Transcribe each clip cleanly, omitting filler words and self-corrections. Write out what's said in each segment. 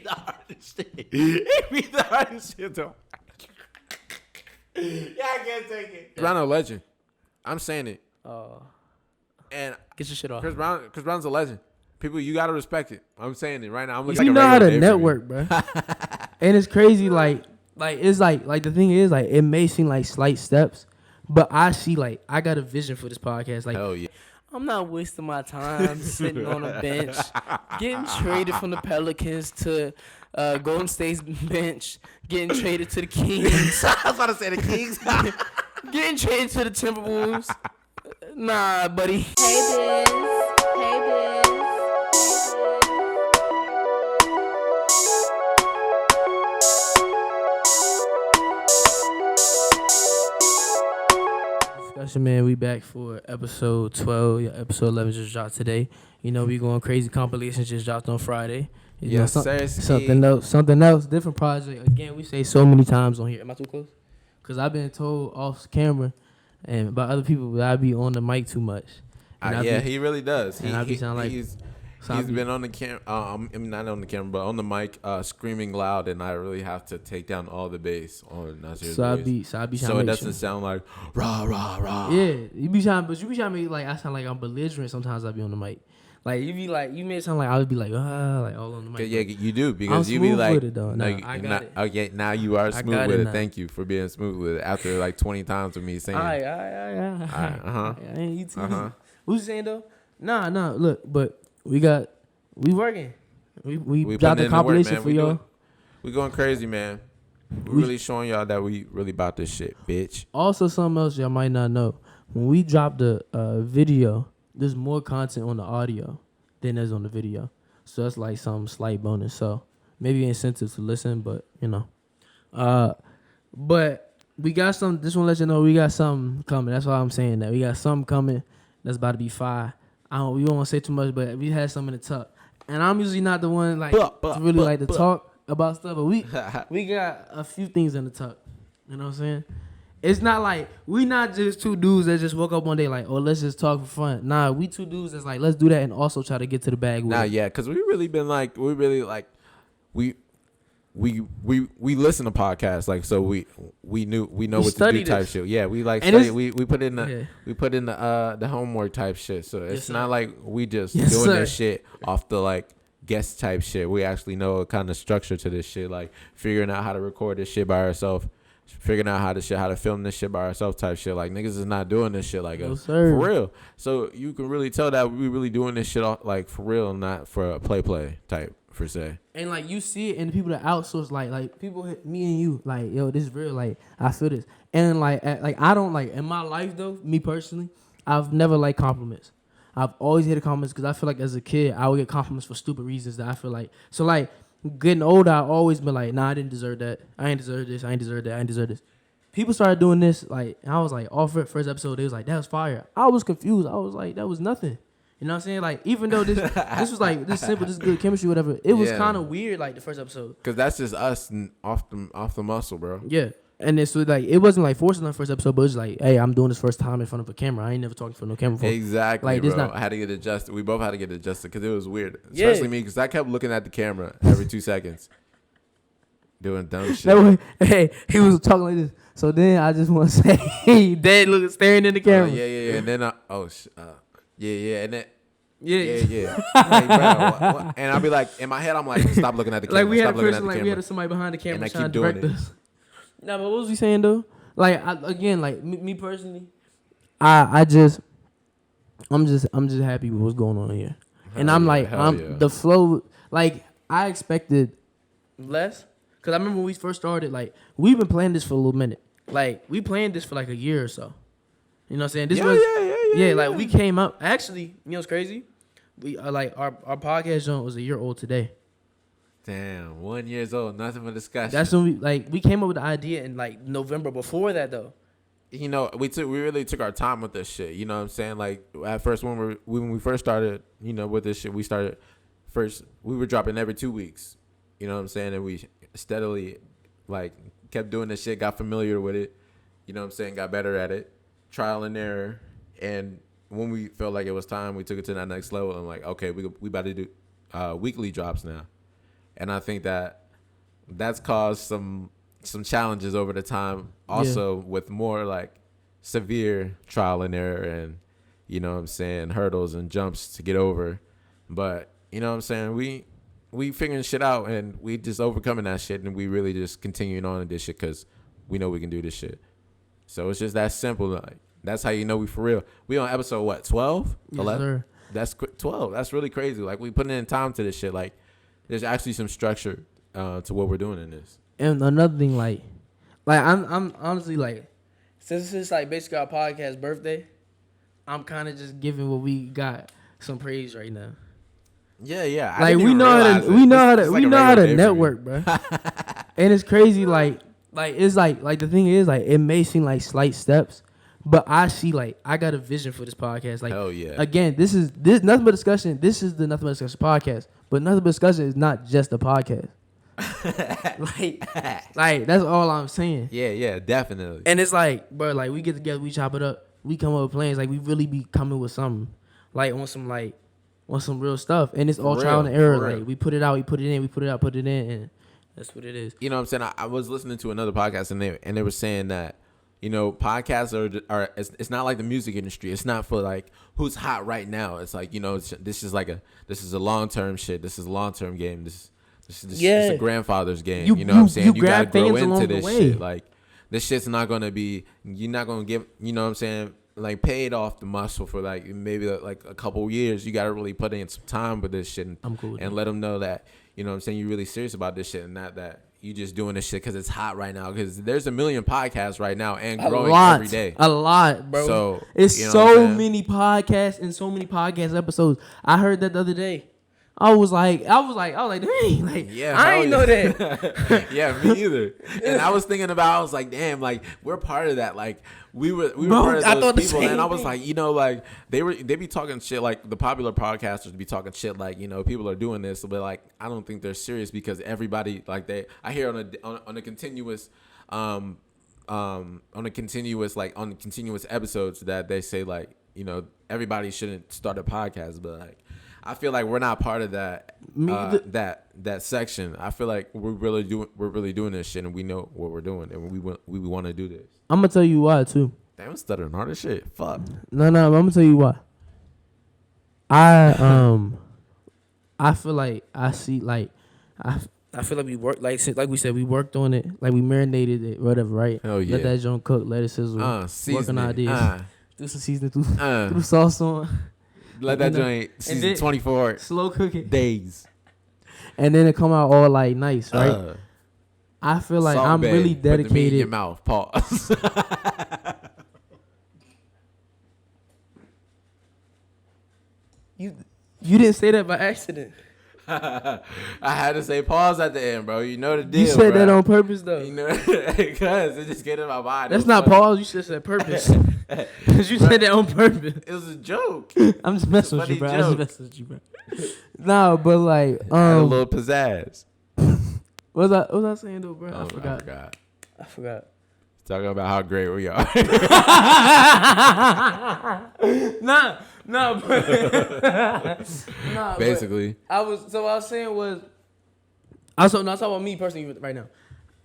The hardest shit. It be the hardest shit though. Yeah, I can't take it. Brown a legend. I'm saying it. And get your shit off. Chris Brown's a legend. People, you gotta respect it. I'm saying it right now. I'm You looking know like how to Dave network, bro. And it's crazy, like it's like the thing is, like, it may seem like slight steps, but I see, like, I got a vision for this podcast. Like, hell yeah. I'm not wasting my time sitting on a bench, getting traded from the Pelicans to Golden State's bench, getting traded to the Kings. I was about to say the Kings. Getting traded to the Timberwolves. Nah, buddy. Hey Bizz, hey Bizz. Discussion, man. We back for episode 12. Yeah, episode 11 just dropped today. You know, we going crazy. Compilations just dropped on Friday. You know, something else, different project. Again, we say so many times on here. Am I too close? Because I've been told off camera and by other people that I be on the mic too much. Yeah, he really does. And I be sound like he's been on the camera. I'm not on the camera, but on the mic, screaming loud, and I really have to take down all the bass on Nasir's voice. So it doesn't sound like rah rah rah. Yeah, you be trying to make like I sound like I'm belligerent. Sometimes I be on the mic. Like you be like, you may sound like I would be like all on the mic. Yeah, you do because I'm you be smooth like, with it, though. I got it. Okay, now you are smooth with it. Now. Thank you for being smooth with it after like 20 times of me saying. Who's saying though? Nah. Look, but we working. We dropped the compilation for y'all. We going crazy, man. We really showing y'all that we really about this shit, bitch. Also, something else y'all might not know. When we drop the video, there's more content on the audio than there's on the video. So that's like some slight bonus. So maybe incentive to listen, but you know. But we got some. Just want to let you know we got something coming. That's why I'm saying that we got something coming. That's about to be fire. We don't want to say too much, but we had something in the tuck. And I'm usually not the one like to really like to talk about stuff, but we got a few things in the tuck. You know what I'm saying? It's not like we not just two dudes that just woke up one day like, oh, let's just talk for fun. Nah, we two dudes that's like, let's do that and also try to get to the bag with it. Yeah, because we really listen to podcasts, like, so we know what to do type shit. Yeah, we like study. We put in the homework type shit. So it's not like we just doing this shit off the like guest type shit. We actually know a kind of structure to this shit, like figuring out how to record this shit by ourselves, figuring out how to film this shit by ourselves type shit. Like niggas is not doing this shit like us for real. So you can really tell that we really doing this shit like for real, not for a play type per se. And like you see it in the people that outsource, like people, me and you, like, yo, this is real. Like I feel this, and like I don't like in my life though. Me personally, I've never liked compliments. I've always hated compliments because I feel like as a kid I would get compliments for stupid reasons that I feel like. So like getting older, I've always been like, nah, I didn't deserve that. I ain't deserve this. I ain't deserve that. I ain't deserve this. People started doing this, like, I was like, off it, first episode, they was like, that was fire. I was confused. I was like, that was nothing. You know what I'm saying? Like, even though this was like this simple, this good chemistry, whatever, it was kind of weird, like the first episode. Cause that's just us off the muscle, bro. Yeah. And it's like it wasn't like forcing on the first episode, but it was like, hey, I'm doing this first time in front of a camera. I ain't never talked in front of no camera before. Exactly, like, bro. I had to get adjusted. We both had to get adjusted because it was weird, especially me, because I kept looking at the camera every 2 seconds, doing dumb shit. Hey, he was talking like this. So then I just want to say, Dad look staring in the camera. Yeah. And then and then. Yeah. Like, bro, and I'll be like, in my head, I'm like, stop looking at the camera. Like we had a person, like we had somebody behind the camera trying to direct us. Nah, but what was we saying though? Like me personally, I'm just happy with what's going on here, and I'm like, the flow. Like I expected less, cause I remember when we first started. Like we've been playing this for a little minute. Like we planned this for like a year or so. You know what I'm saying? This was like we came up. Actually, you know what's crazy? We like our podcast joint was a year old today. Damn, 1 year old, nothing but discussion. That's when we came up with the idea in like November. Before that though, you know, we really took our time with this shit. You know what I'm saying? Like at first when we first started, you know, with this shit, we were dropping every 2 weeks. You know what I'm saying? And we steadily like kept doing this shit, got familiar with it. You know what I'm saying? Got better at it, trial and error, and when we felt like it was time, we took it to that next level. I'm like, okay, we about to do weekly drops now. and I think that's caused some challenges over the time. Also, with more like severe trial and error, and you know what I'm saying, hurdles and jumps to get over. But you know what I'm saying, we figuring shit out, and we just overcoming that shit, and we really just continuing on in this shit because we know we can do this shit. So it's just that simple. Like, that's how you know we for real. We on episode what, 12? Yes, 11? sir. That's 12. That's really crazy. Like, we putting in time to this shit. Like, there's actually some structure to what we're doing in this. And another thing, like I'm honestly like, since it's like basically our podcast birthday, I'm kind of just giving what we got some praise right now. Yeah. Like we know how to network, bro. And it's crazy, like it's like the thing is, like, it may seem like slight steps, but I see, like, I got a vision for this podcast. Like, hell yeah. Again, this Nothing But Discussion. This is the Nothing But Discussion podcast, but Nothing But Discussion is not just a podcast. like that's all I'm saying. Yeah, definitely. And it's like, bro, like, we get together, we chop it up, we come up with plans, like, we really be coming with something, like, on some real stuff, and it's all trial and error. Like, we put it out, we put it in, we put it out, put it in, and that's what it is. You know what I'm saying? I was listening to another podcast, and they were saying that, you know, podcasts are it's not like the music industry. It's not for like who's hot right now. It's like, you know, this is a long-term shit. This is a long-term game. This is a grandfather's game. You know what I'm saying? You gotta grow into this shit. Like, this shit's not gonna be. You're not gonna get. You know what I'm saying? Like, paid off the muscle for like maybe like a couple years. You gotta really put in some time with this shit, and let them know that, you know what I'm saying, you're really serious about this shit, and not that you just doing this shit because it's hot right now. Because there's a million podcasts right now and growing every day. A lot, bro. So it's, you know, so many podcasts and so many podcast episodes. I heard that the other day. I was like, dang, like, yeah, I ain't know that. Yeah, me either. And I was thinking about, I was like, damn, like, we're part of that. Like, we were part of those people, and I was like, you know, like, they be talking shit, like, the popular podcasters be talking shit, like, you know, people are doing this, but like, I don't think they're serious, because everybody, like, I hear on a continuous episodes that they say, like, you know, everybody shouldn't start a podcast, but like, I feel like we're not part of that that section. I feel like we're really doing this shit, and we know what we're doing, and we want to do this. I'm gonna tell you why too. Damn, I'm stuttering hard as shit. Fuck. No, I'm gonna tell you why. I feel like I see, like, I feel like we worked, like we said, we worked on it, like we marinated it, whatever, right? Hell yeah. Let that joint cook, let it sizzle, work on ideas, do some seasoning, through sauce on. Let that joint season 24 slow cooking days, and then it come out all like nice, right? I feel like I'm really dedicated. Put the meat in your mouth. Pause. You didn't say that by accident. I had to say pause at the end, bro. You know the deal. You said bro. that on purpose, though. You know, because it just get in my mind. That's not funny. Pause. You should have said purpose. Because you said that on purpose. It was a joke. I'm just messing with you, bro. Nah, but like, had a little pizzazz. What was I saying though, bro? I forgot. Talking about how great we are. Nah, basically. I was talking about me personally right now.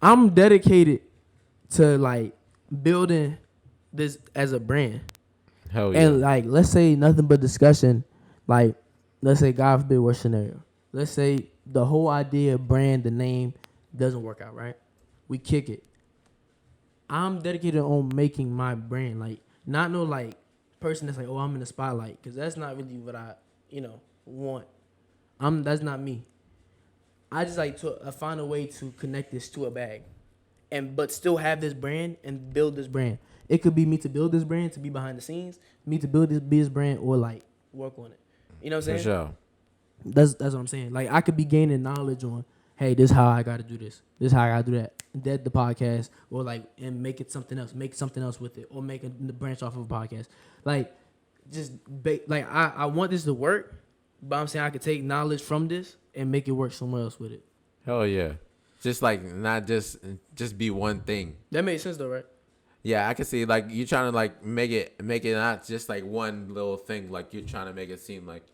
I'm dedicated to like building this as a brand. Hell yeah. And like, let's say Nothing But Discussion, like, let's say, God forbid, worst scenario. Let's say the whole idea, brand, the name doesn't work out, right? We kick it. I'm dedicated on making my brand, like, not no like person that's like, oh, I'm in the spotlight, because that's not really what I, want. That's not me. I just like to find a way to connect this to a bag, but still have this brand and build this brand. It could be me to build this brand, to be behind the scenes, me to build this Bizz brand, or like work on it. You know what I'm saying? For sure. That's what I'm saying. Like, I could be gaining knowledge on, hey, this is how I got to do this. This is how I got to do that. Dead the podcast, or like, and make it something else. Make something else with it, or make a branch off of a podcast. Like, just I want this to work, but I'm saying I could take knowledge from this and make it work somewhere else with it. Hell yeah. Just like, not just be one thing. That makes sense though, right? Yeah, I can see, like, you're trying to like make it not just like one little thing. Like, you're trying to make it seem like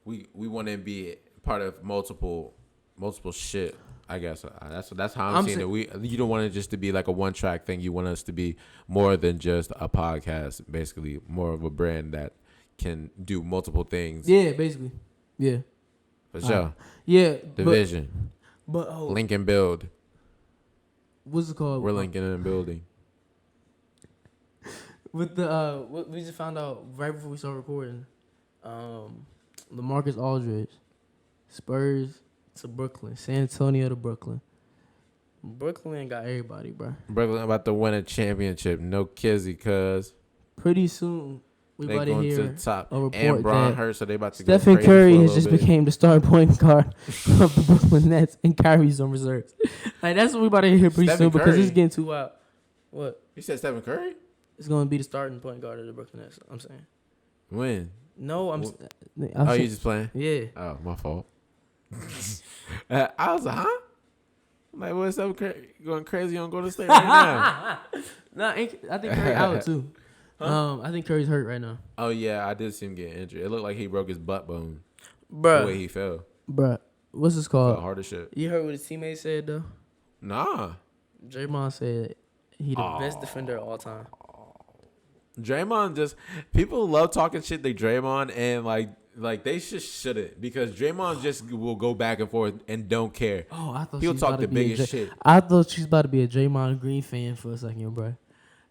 we want to be part of multiple multiple shit. I guess that's how I'm seeing it. You don't want it just to be like a one track thing. You want us to be more than just a podcast. Basically, more of a brand that can do multiple things. Yeah, basically. Yeah. For sure. Yeah. Division. But link and build. What's it called? We're linking and building. With the we just found out right before we started recording, LaMarcus Aldridge, Spurs to Brooklyn, San Antonio to Brooklyn. Brooklyn got everybody, bro. Brooklyn about to win a championship. No kizzy, cuz. Pretty soon we about to hear to the top. a report and Braun that hurt, so they about to Stephen go Curry has just bit. became the starting point guard of the Brooklyn Nets, and Kyrie's on reserves. Like that's what we about to hear pretty soon because it's getting too wild. What? You said Stephen Curry? It's gonna be the starting point guard of the Brooklyn Nets. I'm saying. When? No, you just playing? Yeah. Oh, my fault. I was like, huh? I'm like, what's up? Going crazy on Golden State right now? No, I think Curry out too. Huh? I think Curry's hurt right now. Oh yeah, I did see him get injured. It looked like he broke his butt bone. Bruh. The way he fell. Bruh. What's this called? Hard as shit. You heard what his teammate said though? Nah. Draymond said he the best defender of all time. Draymond just people love talking shit to Draymond and like they just shouldn't because Draymond just will go back and forth and don't care. Oh, I thought he'll talk the biggest shit. I thought she's about to be a Draymond Green fan for a second, bro.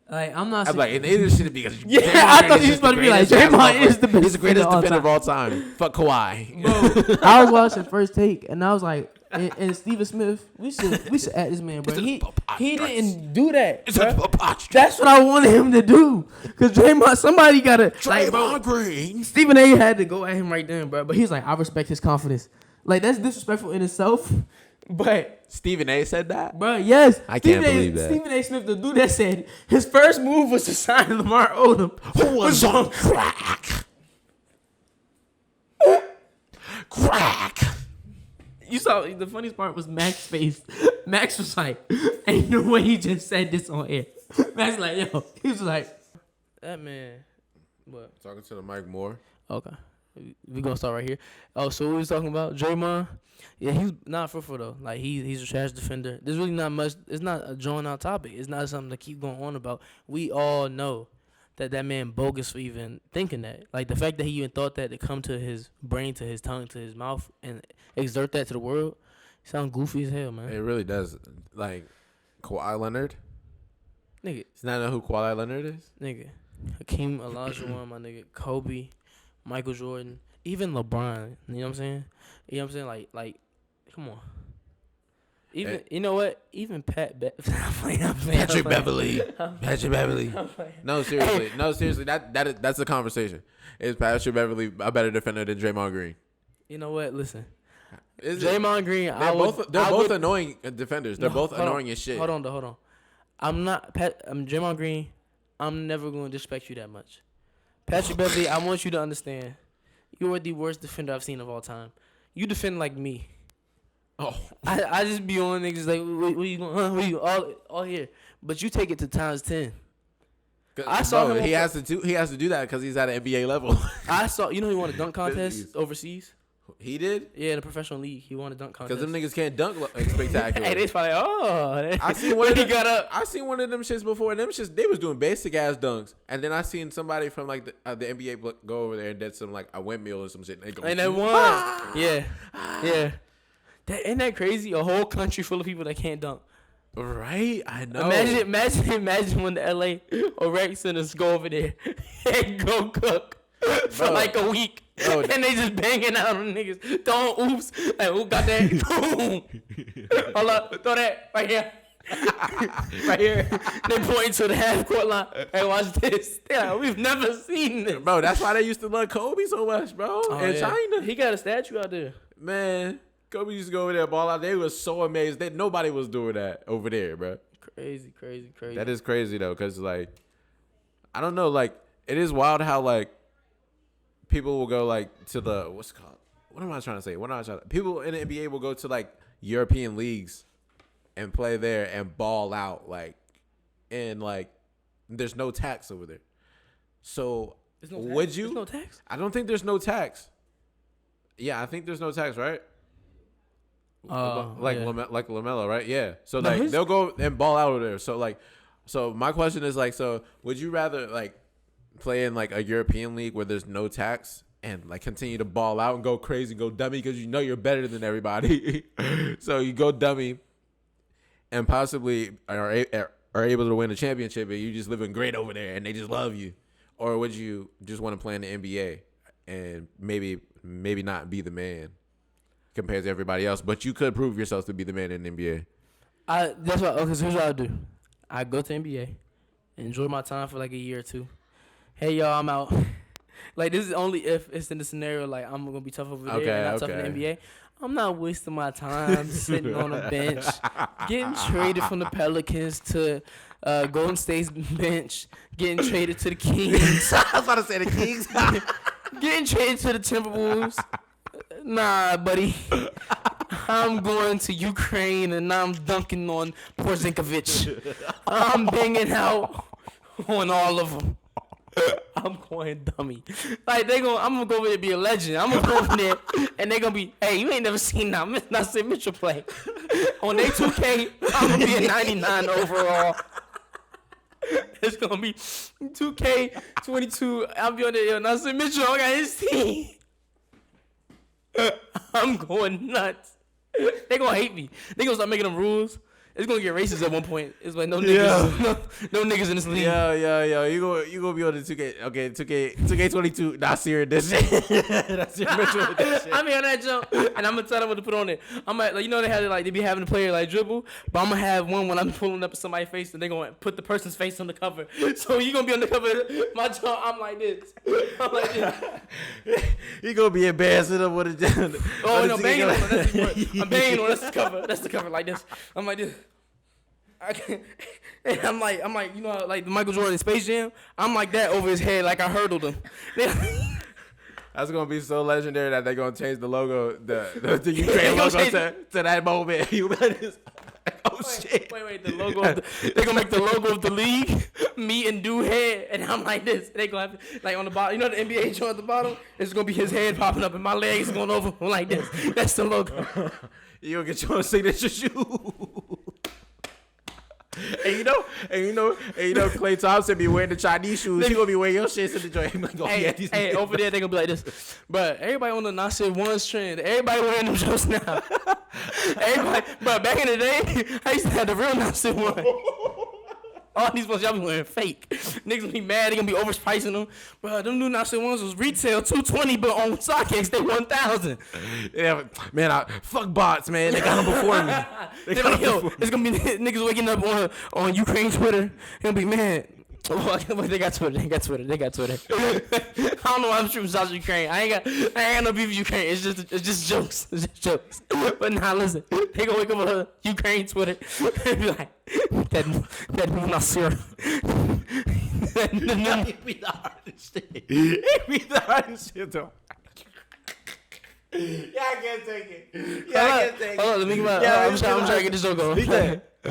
Like I'm not. I'm like, and it shouldn't be because I thought he was about to be like Draymond is the best. He's the greatest defender of all time. Fuck Kawhi. Bro, I was watching First Take and I was like, and Steven Smith, we should at this man, bro. He didn't do that. That's what I wanted him to do. Cause Draymond, somebody gotta Draymond Green. Stephen A had to go at him right then, bro. But he's like, I respect his confidence. Like that's disrespectful in itself. But Stephen A said that? Bro, yes. I can't believe that. Stephen A. Smith, the dude that said his first move was to sign Lamar Odom. Who was on crack? Crack. You saw the funniest part was Max's face. Max was like, ain't no way he just said this on air. Max like, yo. He was like, that man. What? Talking to the mic more. Okay. We gonna start right here. Oh, so what we was talking about? Draymond? Yeah, he's not fruitful though. Like he's a trash defender. There's really not much. It's not a drawn out topic. It's not something to keep going on about. We all know that man bogus for even thinking that. Like the fact that he even thought that to come to his brain, to his tongue, to his mouth, and exert that to the world, sound goofy as hell, man. It really does. Like Kawhi Leonard. Nigga. Does not know who Kawhi Leonard is? Nigga. Hakeem Olajuwon, my nigga. Kobe. Michael Jordan. Even LeBron. You know what I'm saying? You know what I'm saying? Like, come on. Even you know what? Even Patrick Beverly. Patrick Beverly. No, seriously. That's the conversation. Is Patrick Beverly a better defender than Draymond Green? You know what? Listen. Draymond Green. They're both annoying defenders. They're both annoying as shit. Hold on. I'm Draymond Green. I'm never going to disrespect you that much. Patrick Beverly, I want you to understand. You are the worst defender I've seen of all time. You defend like me. Oh, I just be on niggas like, what you going? What you all here? But you take it to times 10. I saw him. He has to do that because he's at an NBA level. I saw. You know he won a dunk contest overseas. He did? Yeah, in a professional league, he won a dunk contest. Because them niggas can't dunk spectacular. Hey, they probably I seen one. He got up. I seen one of them shits before. And them shits, they was doing basic ass dunks. And then I seen somebody from like the NBA go over there and did some like a windmill or some shit. And they won. Yeah. Ain't that crazy? A whole country full of people that can't dunk. Right? I know. Imagine when the LA or Rec Centers go over there and go cook for like a week. Bro, and they just banging out on niggas. Don't oops. Like, who got that? Boom. Hold up. Throw that right here. Right here. They point to the half court line. Hey, watch this. Yeah, we've never seen this. Bro, that's why they used to love Kobe so much, bro. In China. He got a statue out there. Man, Kobe used to go over there and ball out. They was so amazed that nobody was doing that over there, bro. Crazy. That is crazy, though, because, like, I don't know, like, it is wild how, like, people will go like to the what's it called? What am I trying to say? People in the NBA will go to like European leagues and play there and ball out like, and like there's no tax over there. So would you? There's no tax? I don't think there's no tax. Yeah, I think there's no tax, right? like LaMelo, right? Yeah. So No, like they'll go and ball out over there. So my question is like, so would you rather like play in like a European league where there's no tax and like continue to ball out and go crazy, go dummy because you know you're better than everybody, so you go dummy and possibly are able to win a championship and you just living great over there and they just love you, or would you just want to play in the NBA and maybe not be the man compared to everybody else, but you could prove yourself to be the man in the NBA? That's what. Okay, so here's what I do. I go to NBA, enjoy my time for like a year or two. Hey y'all, I'm out. Like this is only if it's in the scenario like I'm gonna be tough over there and not tough in the NBA. I'm not wasting my time sitting on a bench, getting traded from the Pelicans to Golden State's bench, getting traded to the Kings. I was about to say the Kings. Getting traded to the Timberwolves. Nah, buddy. I'm going to Ukraine and I'm dunking on Porzingkovich. I'm banging out on all of them. I'm going dummy. Like I'm gonna go over there and be a legend. I'm gonna go over there and they gonna be, hey, you ain't never seen Nasir Mitchell play. On their 2K, I'm gonna be a 99 overall. It's gonna be 2K22. I'll be on there, Nasir Mitchell. I got his team. I'm going nuts. They gonna hate me. They gonna start making them rules. It's gonna get racist at one point. It's like no niggas, no niggas in this league. Yeah. You gonna be on the 2K. Okay, 2K22. Nasir edition. That's your Mitchell edition. I mean on that jump, and I'm gonna tell them what to put on it. I'm like they had they be having the player like dribble, but I'm gonna have one when I'm pulling up somebody's face and they gonna put the person's face on the cover. So you gonna be on the cover. My jump, I'm like this. You gonna be embarrassing them with a. Oh no, banging on. I'm banging on. That's the cover. That's the cover like this. I'm like this. I can't. And I'm like, you know, like the Michael Jordan Space Jam. I'm like that over his head, like I hurdled him. That's gonna be so legendary that they're gonna change the logo, the Ukraine logo to that moment. You let this. Oh shit! Wait. The logo. They're gonna make the logo of the league me and dude head, and I'm like this. They gonna have like on the bottom. You know the NBA joint at the bottom. It's gonna be his head popping up, and my legs going over like this. That's the logo. You gonna get your signature shoe. And you know, Klay Thompson be wearing the Chinese shoes. He gonna be wearing your shit to the joint. Hey, over there they gonna be like this. But everybody on the Nasir Ones trend. Everybody wearing them shows now. Everybody, but back in the day, I used to have the real Nasir One. All these ones y'all be wearing fake. Niggas gonna be mad. They gonna be overpricing them. Bro, them new Nasir Ones was retail $220, but on StockX they $1,000. Yeah, man, fuck bots, man. They got them before me. It's gonna be niggas waking up on Ukraine Twitter. They'll be man. Oh, they got Twitter. I don't know why I'm shooting shots at Ukraine. I ain't got no beef with Ukraine. It's just jokes. It's just jokes. But now listen, they gonna wake up on Ukraine Twitter and be like, that Nasir. It'd be the hardest shit. It'd be the hardest shit though. Yeah, I can't take it. Hold on, let me get my. I'm trying to get this joke on. No,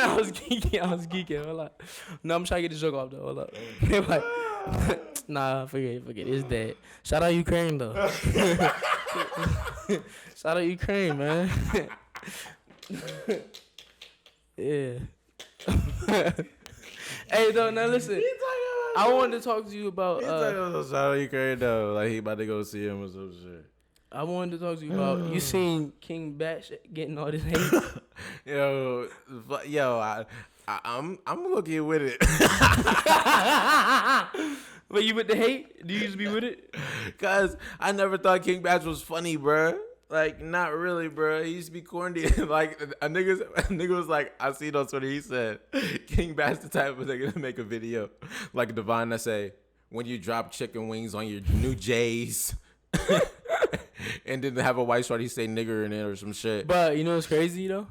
I was geeking. Hold up. No, I'm trying to get this joke off though. Hold up. Like, nah, forget it. It's dead. Shout out Ukraine though. Shout out Ukraine, man. Yeah. Hey, though, now listen. I wanted to talk to you about. Shout out Ukraine though. Like he about to go see him or some shit. I wanted to talk to you about you seen King Batch getting all this hate. yo, I'm looking with it. But you with the hate? Do you used to be with it? Cause I never thought King Batch was funny, bruh. Like not really, bruh. He used to be corny. Like a nigga was like, I seen on Twitter. He said King Batch the type of nigga to make a video like Divine that say when you drop chicken wings on your new J's. And didn't have a white shorty say nigger in it or some shit. But you know what's crazy though?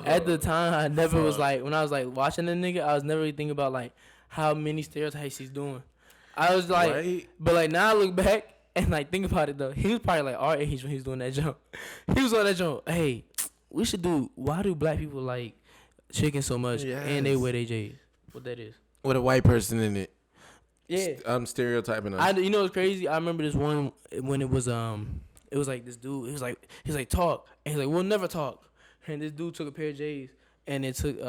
At the time, I never was like, when I was like watching the nigga, I was never really thinking about like how many stereotypes he's doing. I was like, right? But like now I look back and like think about it though. He was probably like our age when he was doing that jump. He was on that jump. Hey, we should do. Why do black people like chicken so much and they wear their J's? What that is? With a white person in it. Yeah, I'm stereotyping us. You know what's crazy? I remember this one when it was it was like this dude. He's like talk, and he's like we'll never talk. And this dude took a pair of J's and it took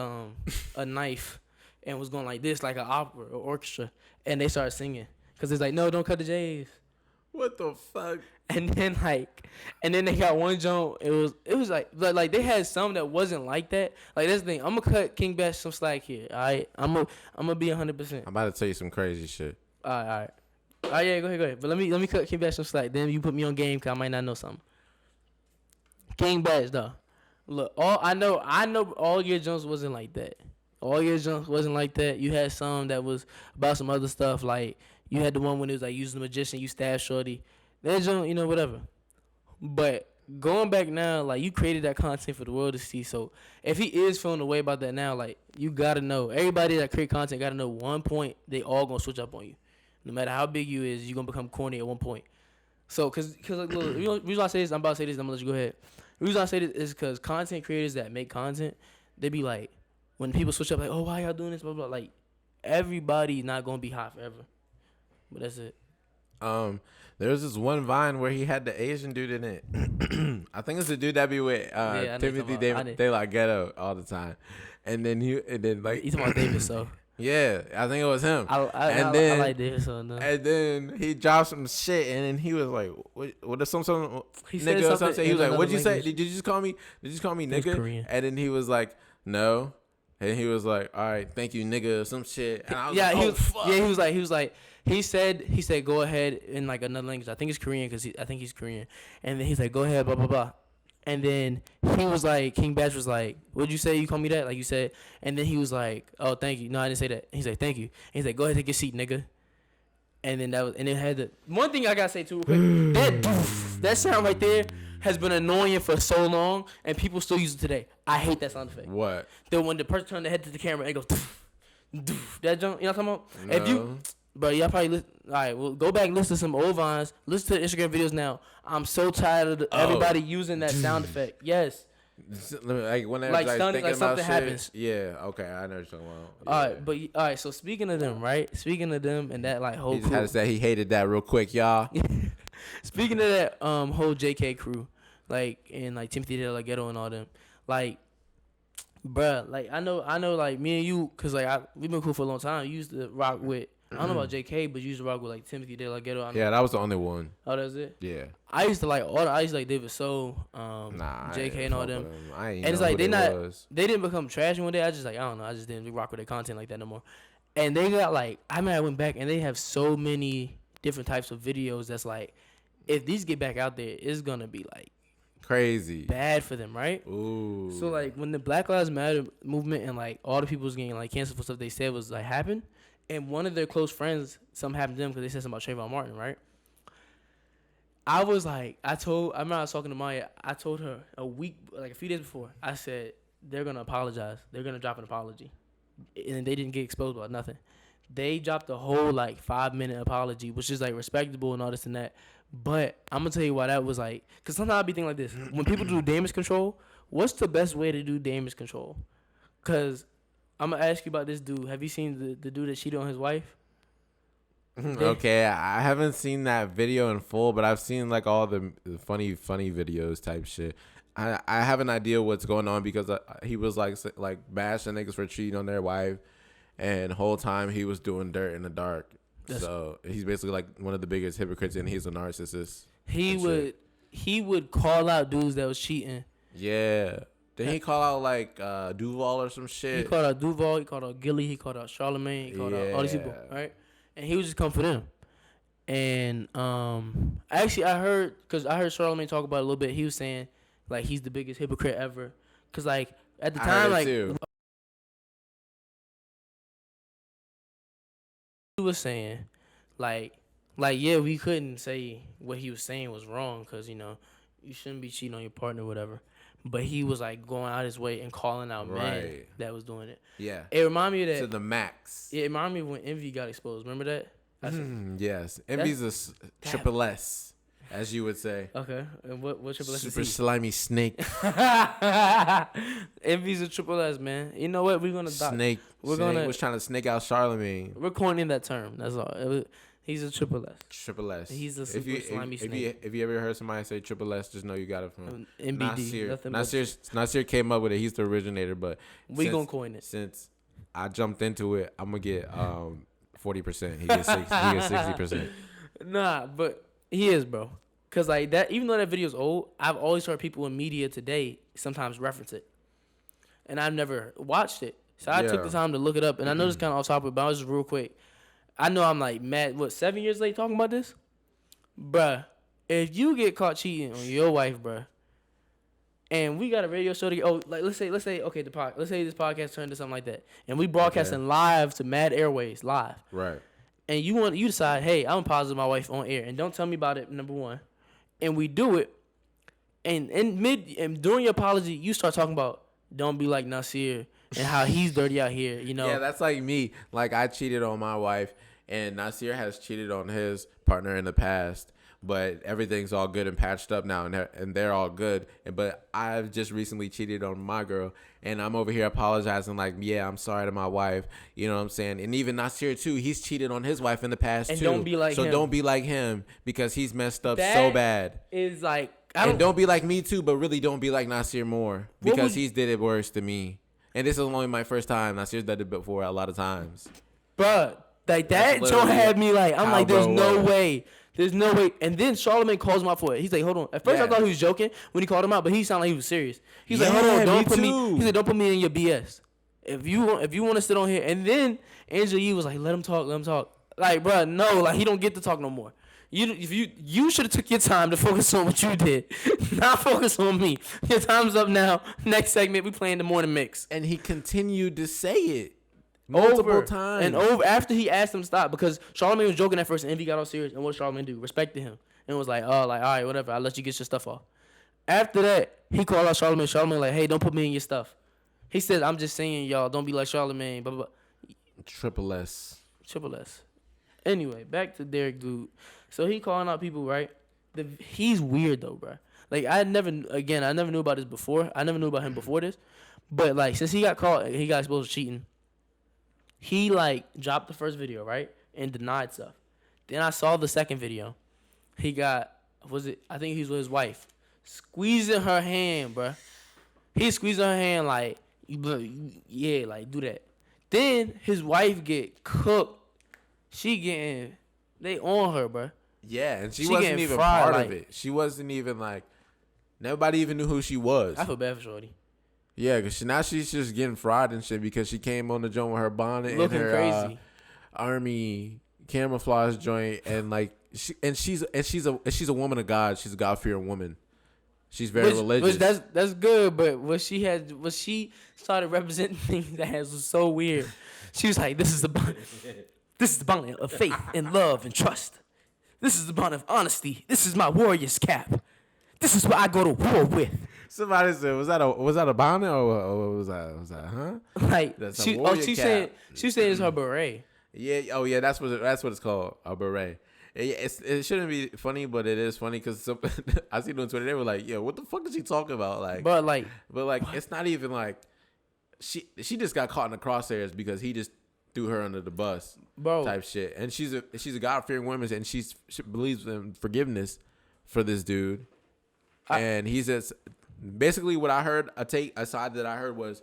a knife and was going like this, like an opera or orchestra, and they started singing because it's like no, don't cut the J's. What the fuck? And then they got one joint. It was like they had some that wasn't like that. Like that's the thing. I'm gonna cut King Bash some slack here. All right, I'm gonna be 100%. I'm about to tell you some crazy shit. All right. Yeah, go ahead. But let me cut King Bash some slack. Then you put me on game because I might not know something. King Bash though. Look, I know all your jumps wasn't like that. All your jumps wasn't like that. You had some that was about some other stuff. Like you had the one when it was like using the magician, you stabbed shorty. That jump, whatever. But going back now, like you created that content for the world to see. So if he is feeling a way about that now, like you gotta know. Everybody that create content gotta know one point they all gonna switch up on you. No matter how big you is, you gonna become corny at one point. So cause like, look, the reason I say this, I'm about to say this. I'm gonna let you go ahead. The reason I say this is because content creators that make content, they be like, when people switch up, like, oh, why y'all doing this, blah, blah, like, everybody not going to be hot forever. But that's it. There was this one Vine where he had the Asian dude in it. I think it's the dude that be with Timothy De La Ghetto all the time. And then he's talking about David, so. Yeah, I think it was him. I like David, so no. And then he dropped some shit, and then he was like, "What is some he nigga or something?" He was like, "What'd you say? Language. Did you just call me? Did you just call me nigga?" And then he was like, "No." And he was like, "All right, thank you, nigga," or some shit. And I was fuck. Yeah, he said, go ahead in like another language. I think it's Korean because I think he's Korean. And then he's like, go ahead, blah blah blah. And then he was like, King Bash was like, what'd you say? You call me that? Like you said. And then he was like, oh, thank you. No, I didn't say that. He's like, thank you. And he's like, go ahead, take your seat, nigga. And then it had the one thing I gotta say too real quick. That sound right there has been annoying for so long, and people still use it today. I hate that sound effect. What? Then when the person turns their head to the camera and it goes, that jump, you know what I'm talking about? No. If you, bro, y'all probably listen. All right, well, go back, listen to some old Vines, listen to the Instagram videos now. I'm so tired of everybody using that sound effect. Yes. Like whenever like something something happens. Yeah, okay, I know what you're talking about. Yeah. All right, so speaking of them, right? Speaking of them and that like whole he just had to say he hated that real quick, y'all. Speaking of that whole JK crew, like and like Timothy De La Ghetto and all them, like, bruh, like I know, like me and you, cause like we've been cool for a long time. You used to rock with. I don't know about JK, but you used to rock with like Timothy De La Ghetto. Yeah, that was the only one. Oh, that's it. Yeah. I used to like David Soul, JK and all them. And it's like they didn't become trashy one day. I just didn't rock with their content like that no more. And they got like I went back and they have so many different types of videos that's like if these get back out there, it's gonna be like crazy bad for them, right? Ooh. So like when the Black Lives Matter movement and like all the people was getting like canceled for stuff they said was like happened. And one of their close friends, something happened to them because they said something about Trayvon Martin, right? I was like, I remember I was talking to Maya. I told her a few days before, I said, they're going to apologize. They're going to drop an apology. And they didn't get exposed about nothing. They dropped a whole, 5-minute apology, which is, respectable and all this and that. But I'm going to tell you why that was, because sometimes I be thinking like this. When people do damage control, what's the best way to do damage control? Because I'm going to ask you about this dude. Have you seen the dude that cheated on his wife? Okay, I haven't seen that video in full, but I've seen all the funny videos type shit. I have an idea what's going on because he was bashing niggas for cheating on their wife, and the whole time he was doing dirt in the dark. So he's basically one of the biggest hypocrites, and he's a narcissist. He would call out dudes that was cheating. Yeah. Did he call out Duval or some shit? He called out Duval. He called out Gilly. He called out Charlamagne. He called out all these people, right? And he was just come for them. And actually, I heard Charlamagne talk about it a little bit. He was saying he's the biggest hypocrite ever. Cause at the time he was saying yeah, we couldn't say what he was saying was wrong because you shouldn't be cheating on your partner or whatever. But he was going out his way and calling out men that was doing it. Yeah. It reminded me of that. To the max. It reminded me of when Envy got exposed. Remember that? Yes. Envy's a triple S, as you would say. Okay. And what triple S is Super slimy snake. Envy's a triple S, man. You know what? We're going to Snake. We're going to. Was trying to snake out Charlamagne. We're coining that term. That's all. He's a triple S. Triple S. He's a super slimy snake. If you ever heard somebody say triple S, just know you got it from NBD. Nasir came up with it. He's the originator, but we gonna coin it. Since I jumped into it, I'm gonna get 40%. He gets 60%. Nah, but he is, bro. Cause like that, even though that video's old, I've always heard people in media today sometimes reference it, and I've never watched it. So I took the time to look it up, and I know this kind of off topic, but I was just real quick. I know I'm like mad. What 7 years late talking about this, bruh? If you get caught cheating on your wife, bruh, and we got a radio show to let's say let's say this podcast turned to something like that, and we broadcasting live to Mad Airways live, right? And you decide, hey, I'm positive my wife on air, and don't tell me about it. Number one. And we do it, and during your apology, you start talking about don't be like Nasir and how he's dirty out here, you know. Yeah, that's like me. Like I cheated on my wife, and Nasir has cheated on his partner in the past, but everything's all good and patched up now, and they're all good. But I've just recently cheated on my girl, and I'm over here apologizing like, yeah, I'm sorry to my wife. You know what I'm saying? And even Nasir too, he's cheated on his wife in the past too. Don't be like him. Don't be like him because he's messed up so bad. Is like don't be like me too, but really don't be like Nasir more because he's did it worse to me. And this is only my first time. Nasir's done it before a lot of times. But like that don't have me like I'm like there's no way. There's no way. And then Charlamagne calls him out for it. He's like, hold on. At first I thought he was joking when he called him out, but he sounded like he was serious. He's like, hold on, don't put me. He said, don't put me in your BS. If you want to sit on here. And then Angela Yee was like, let him talk. Like, bro, no, like he don't get to talk no more. You should have took your time to focus on what you did, not focus on me. Your time's up now. Next segment, we playing the morning mix. And he continued to say it. Multiple times. And over after he asked him to stop because Charlamagne was joking at first and Envy got all serious. And what Charlamagne do? Respected him. And was like, all right, whatever. I'll let you get your stuff off. After that, he called out Charlamagne. Charlamagne like, hey, don't put me in your stuff. He said, I'm just saying, y'all, don't be like Charlamagne. Blah, blah, blah. Triple S. Anyway, back to Derek Dude. So he calling out people, right? He's weird, though, bro. Like, I never knew about this before. I never knew about him before this. But, like, since he got caught, he got exposed to cheating. He, like, dropped the first video, right? And denied stuff. Then I saw the second video. He got, I think he was with his wife. Squeezing her hand, bruh. He squeezing her hand like, yeah, like, do that. Then his wife get cooked. They on her, bruh. Yeah, and she wasn't even part of it. She wasn't even, like, nobody even knew who she was. I feel bad for Shorty. Yeah, because now she's just getting fried and shit because she came on the joint with her bonnet looking and her crazy. Army camouflage joint, and like she's a woman of God. She's a God-fearing woman. She's very religious. That's good, but what she started representing things that was so weird. She was like, "This is the bonnet of faith and love and trust. This is the bonnet of honesty. This is my warrior's cap. This is what I go to war with." Somebody said, "Was that a bonnet or was that? Huh?" Like she said it's her beret. Yeah. Oh yeah. That's what it's called. A beret. It shouldn't be funny, but it is funny because I see it on Twitter. They were like, "Yo, what the fuck is he talking about?" Like, but it's not even like she just got caught in the crosshairs because he just threw her under the bus, bro. Type shit. And she's a God-fearing woman, and she believes in forgiveness for this dude. And he's just basically what I heard. A side that I heard was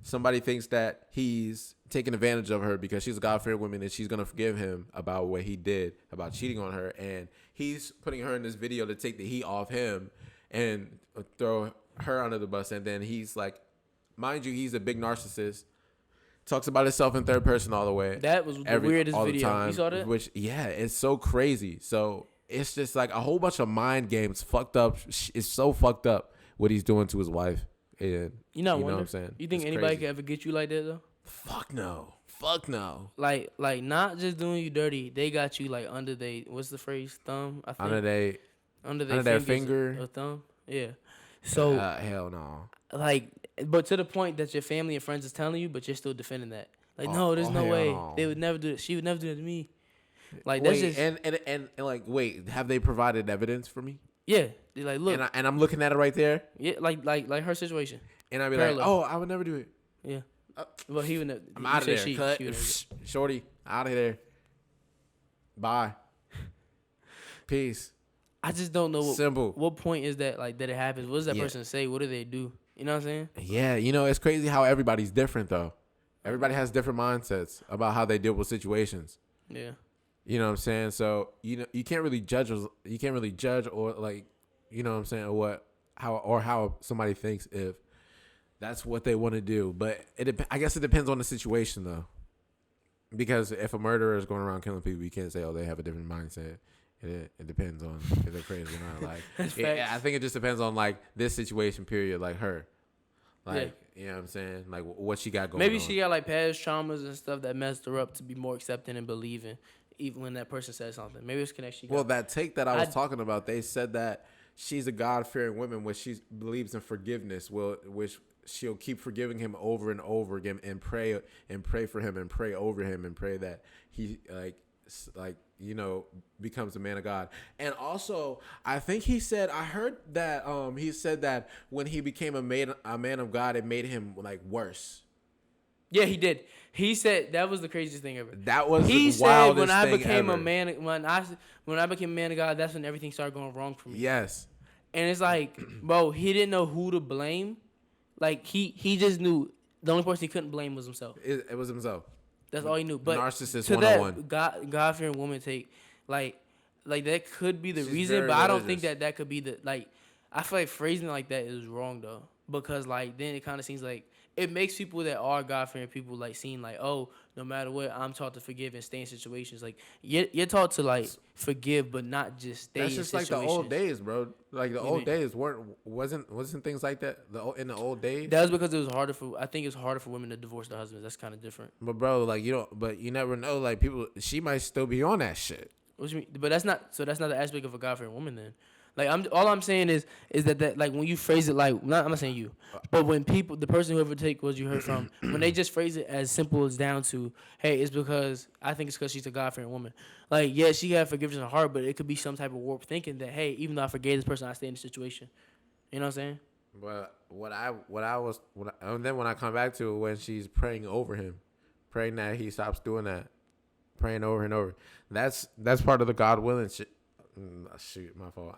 somebody thinks that he's taking advantage of her because she's a God-fearing woman and she's gonna forgive him about what he did about cheating on her, and he's putting her in this video to take the heat off him and throw her under the bus. And then he's like, mind you, he's a big narcissist. Talks about himself in third person all the way. That was the weirdest video. You saw that? Which, yeah, it's so crazy. So it's just like a whole bunch of mind games. Fucked up. It's so fucked up what he's doing to his wife. And you know what I'm saying? You think anybody could ever get you like that though? Fuck no. Like not just doing you dirty. They got you like under what's the phrase? Thumb. I think under their finger or thumb. Yeah. So hell no. Like, but to the point that your family and friends is telling you, but you're still defending that. Like, no, there's no way. No. They would never do it. She would never do it to me. Like, that's just and like, wait, have they provided evidence for me? Yeah, they're like, look, and I'm looking at it right there. Yeah, like her situation. And I'd be like, oh, I would never do it. Yeah. Well, he would never. I'm out of there. Cut. Shorty, out of there. Bye. Peace. I just don't know Simple. What point is that like that it happens? What does that person say? What do they do? You know what I'm saying? Yeah, it's crazy how everybody's different though. Everybody has different mindsets about how they deal with situations. Yeah. You know what I'm saying? So you can't really judge. You can't really judge or like, you know what I'm saying, or how somebody thinks if that's what they want to do. But I guess it depends on the situation though. Because if a murderer is going around killing people, you can't say, they have a different mindset. It depends on if they're crazy or not. Like, I think it just depends on like this situation period, like her, like you know what I'm saying, like what she got going. Maybe she got like past traumas and stuff that messed her up to be more accepting and believing, even when that person says something. Maybe it's connection. Well, that take that I was talking about, they said that she's a God-fearing woman, which she believes in forgiveness. Which she'll keep forgiving him over and over again, and pray for him, and pray over him, and pray that he becomes a man of God. And also, I think I heard that he said that when he became a man of God, it made him like worse. Yeah, he did. He said that was the craziest thing ever. That was the wildest when I thing became ever. a man, when I became a man of God, that's when everything started going wrong for me. Yes. And it's like, bro, he didn't know who to blame. Like he just knew the only person he couldn't blame was himself. It was himself. That's all he knew. But narcissist to 101. that God-fearing woman take, like that could be the reason, but religious. I don't think that could be the, like, I feel like phrasing it like that is wrong though, because like then it kind of seems like it makes people that are God-fearing people like seem like, oh, no matter what, I'm taught to forgive and stay in situations. Like you're taught to like forgive, but not just stay. That's just in situations. Like the old days, bro. Like the old days wasn't things like that in the old days. That was because it was harder I think it's harder for women to divorce their husbands. That's kind of different. But bro, like but you never know. Like people, she might still be on that shit. What you mean? But that's not the aspect of a God-fearing woman then. Like all I'm saying is that like when you phrase it like, I'm not saying you, but when people, the person whoever take what you heard from, when they just phrase it as simple as down to, hey, it's because she's a God-fearing woman. Like, yeah, she had forgiveness in her heart, but it could be some type of warped thinking that, hey, even though I forgave this person, I stay in the situation. You know what I'm saying? But and then when I come back to it, when she's praying over him, praying that he stops doing that, praying over and over, that's part of the God willing shit. Shoot, my fault.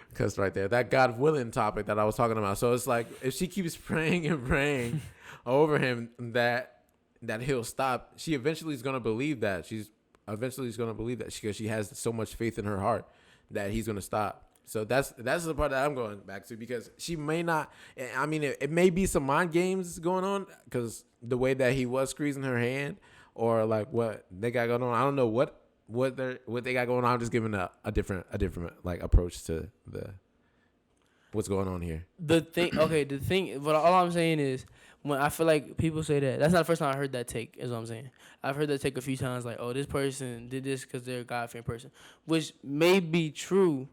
Because right there, that God willing topic that I was talking about. So it's like if she keeps praying and praying over him that he'll stop, she eventually is gonna believe that. Because she has so much faith in her heart that he's gonna stop. So that's the part that I'm going back to, because she may not. I mean, it may be some mind games going on, because the way that he was squeezing her hand, or like what they got going on. I don't know what they got going on. I'm just giving a different like approach to what's going on here. But all I'm saying is, when I feel like people say that's not the first time I heard that take, is what I'm saying. I've heard that take a few times, like, oh, this person did this because they're a God-fearing person, which may be true,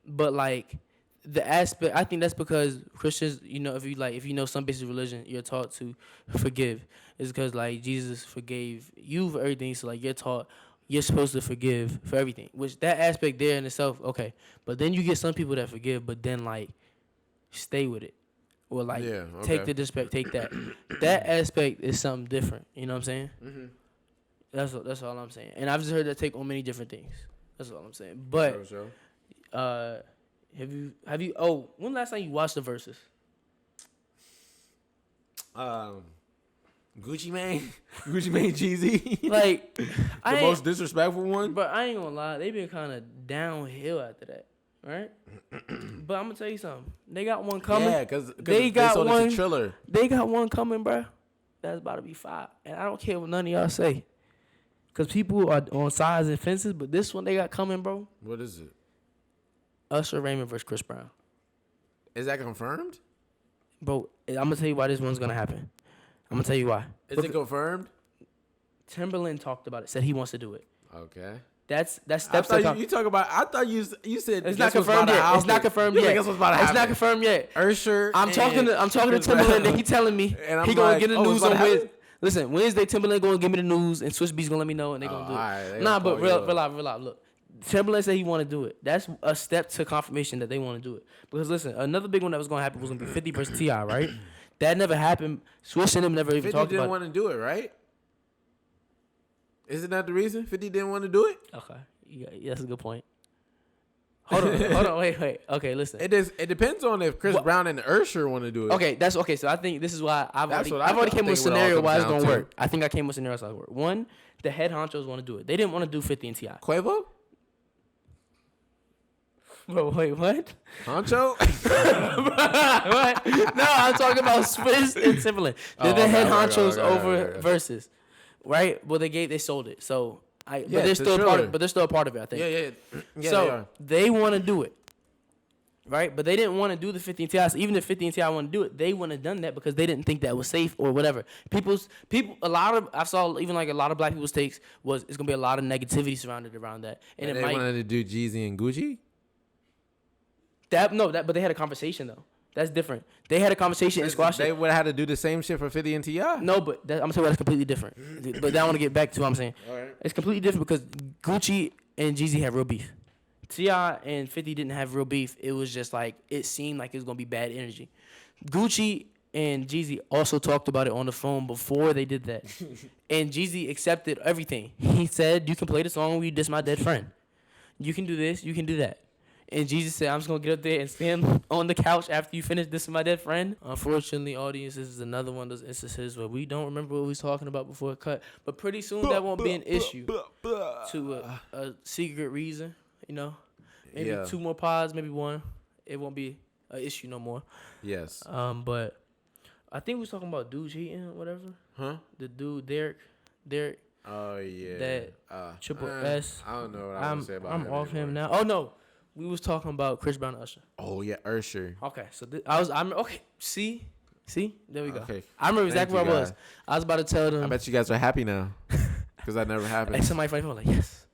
but like the aspect, I think that's because Christians, if you know some basic religion, you're taught to forgive. It's because like Jesus forgave you for everything, so like you're supposed to forgive for everything, which that aspect there in itself, okay. But then you get some people that forgive, but then like stay with it, or like take the disrespect, take that. That aspect is something different. You know what I'm saying? Mm-hmm. That's all I'm saying. And I've just heard that take on many different things. That's all I'm saying. But have you? Oh, when last time you watched the Versus? Gucci Mane, Jeezy. Like the most disrespectful one. But I ain't gonna lie, they been kind of downhill after that, right? But I'm gonna tell you something. They got one coming. Yeah, because they got one. Triller. They got one coming, bro. That's about to be fire. And I don't care what none of y'all say, because people are on sides and fences. But this one they got coming, bro. What is it? Usher Raymond versus Chris Brown. Is that confirmed? Bro, I'm gonna tell you why this one's gonna happen. I'm gonna tell you why. Is it confirmed? Timberland talked about it. Said he wants to do it. Okay. That's steps. I thought you talk about. I thought you said it's not confirmed yet. It's not confirmed yet. Guess what's about to happen? It's not confirmed yet. Usher. I'm talking to Timberland, and he telling me he gonna get the news on Wednesday. Listen, Wednesday Timberland gonna give me the news, and Switch Beats gonna let me know, and they gonna do it. Right, nah, but real live. Look, Timberland said he want to do it. That's a step to confirmation that they want to do it. Because listen, another big one that was gonna happen was gonna be 50 versus T.I., right? That never happened. Swish and them never even talked about it. 50 didn't want to do it, right? Isn't that the reason 50 didn't want to do it? Okay. Yeah, that's a good point. Hold on, wait. Okay, listen. It depends on if Chris Brown and Usher want to do it. Okay, that's okay. So I think this is why I've already came with a scenario why it's gonna work. I think I came with a scenario why it's gonna work. One, the head honchos want to do it. They didn't want to do 50 and T.I. Quavo? Bro, wait, what? Honcho? What? No, I'm talking about Swizz and Timbaland. They're the head honchos over versus, right? Well, they sold it. So but they're still a part of it. I think. Yeah. So they want to do it, right? But they didn't want to do the 50 and Ti. So even if 50 and Ti want to do it, they wouldn't have done that because they didn't think that was safe or whatever. I saw even like a lot of black people's takes was it's gonna be a lot of negativity surrounded around that, and they wanted to do Jeezy and Gucci. But they had a conversation though. That's different. They had a conversation and squashed it. They would have had to do the same shit for 50 and T.I. No, but I'm gonna say that's completely different. But now I want to get back to what I'm saying. All right. It's completely different because Gucci and Jeezy have real beef. T.I. and 50 didn't have real beef. It was just like it seemed like it was gonna be bad energy. Gucci and Jeezy also talked about it on the phone before they did that, and Jeezy accepted everything. He said, "You can play the song where you diss my dead friend. You can do this. You can do that." And Jesus said, I'm just going to get up there and stand on the couch after you finish this with my dead friend. Unfortunately, audience, this is another one of those instances where we don't remember what we was talking about before it cut. But pretty soon that won't be an issue to a secret reason, you know. Maybe 2 more pods, maybe 1. It won't be an issue no more. Yes. But I think we was talking about dude cheating or whatever. Huh? The dude, Derek. Oh, yeah. That triple S. I don't know what I'm going to say about him. I'm off him now. Oh, no. We was talking about Chris Brown and Usher. Oh yeah, Usher. Okay, so I'm okay. See, there we go. Okay. I remember exactly where I was. I was about to tell them. I bet you guys are happy now, because that never happened. And somebody funny phone like yes.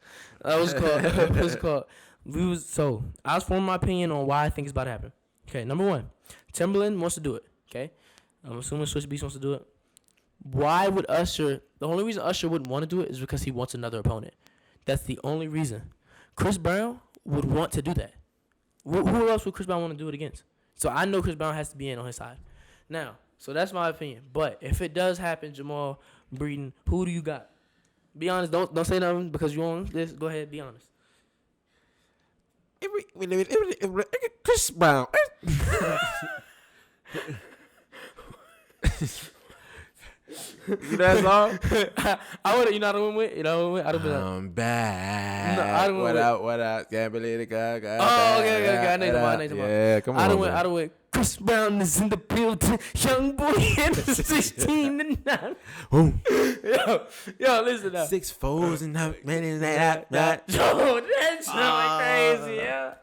That was called. It was called. I was forming my opinion on why I think it's about to happen. Okay, number 1, Timbaland wants to do it. Okay, I'm assuming Swizz Beatz wants to do it. Why would Usher? The only reason Usher wouldn't want to do it is because he wants another opponent. That's the only reason. Chris Brown would want to do that. Who else would Chris Brown want to do it against? So I know Chris Brown has to be in on his side. Now, so that's my opinion. But if it does happen, Jamal Breeden, who do you got? Be honest. Don't say nothing because you on this. Go ahead. Be honest. Chris Brown. You know that song? I would. You know what I went with? You know what I went with? I'm back. No, I don't know What up? Can't believe it. Oh, okay. I know the one. Yeah, come on. I don't went. Chris Brown is in the building. Young boy in 16 and 9. Yo, listen up. 6 foes and how many is that? Yo, that's crazy, yeah.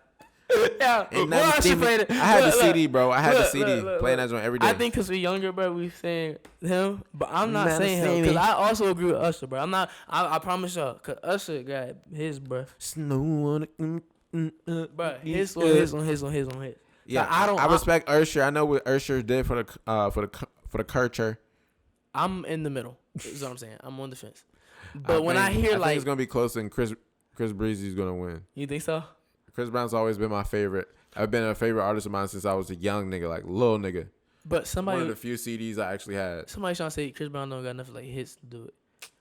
Yeah, I had the CD, bro. I had the CD playing that joint every day. I think because we're younger, bro, we saying him, but I'm not saying him because I also agree with Usher, bro. I'm not. I promise y'all, because Usher got his, bro. Snow on bro, his on his. Yeah, I respect Usher. I know what Usher did for the culture. I'm in the middle. Is what I'm saying. I'm on the fence. But I think it's gonna be close, and Chris Breezy's gonna win. You think so? Chris Brown's always been my favorite. I've been a favorite artist of mine since I was a young nigga, like little nigga. But one of the few CDs I actually had. Somebody trying to say Chris Brown don't got enough like hits to do it.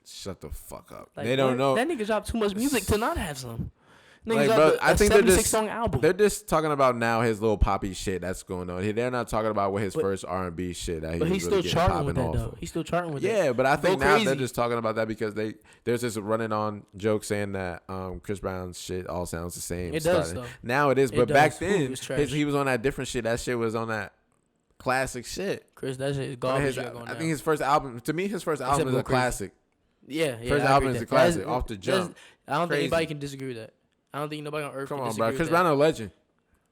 Shut the fuck up. Like, they don't know. That nigga dropped too much music to not have some. Like, bro, I think they're just song album. They're just talking about now his little poppy shit that's going on. They're not talking about what his first R&B shit that he's really still charting with that off. though. He's still charting with that. Yeah, but I think Go now crazy. they're just talking about that because there's this running on joke saying that Chris Brown's shit all sounds the same. It does though. Now it is, but back then he was on that different shit. That shit was on that classic shit. Chris, that shit is garbage. I think his first album, to me, his first album is a classic. Yeah. First album is a classic off the jump. I don't think anybody can disagree with that. I don't think nobody on earth. Come can on, bro. Chris Brown a legend.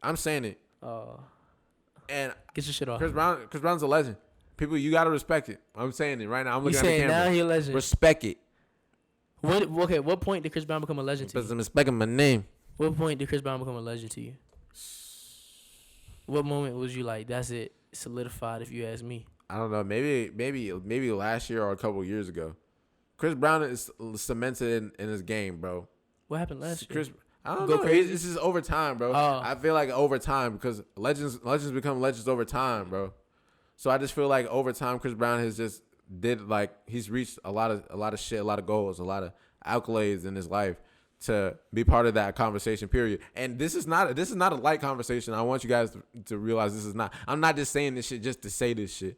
I'm saying it. And get your shit off. Chris Brown's a legend. People, you gotta respect it. I'm saying it right now. I'm looking at the camera. Now he a legend. Respect it. What point did Chris Brown become a legend to you? I'm respecting my name. What point did Chris Brown become a legend to you? What moment was you like, that's it, solidified? If you ask me, I don't know. Maybe last year or a couple years ago. Chris Brown is cemented in his game, bro. What happened last year? I don't know. This is over time, bro. I feel like over time because legends become legends over time, bro. So I just feel like over time, Chris Brown has just he's reached a lot of shit, a lot of goals, a lot of accolades in his life. to be part of that conversation, period. And this is not a light conversation. I want you guys to realize this is not. I'm not just saying this shit just to say this shit.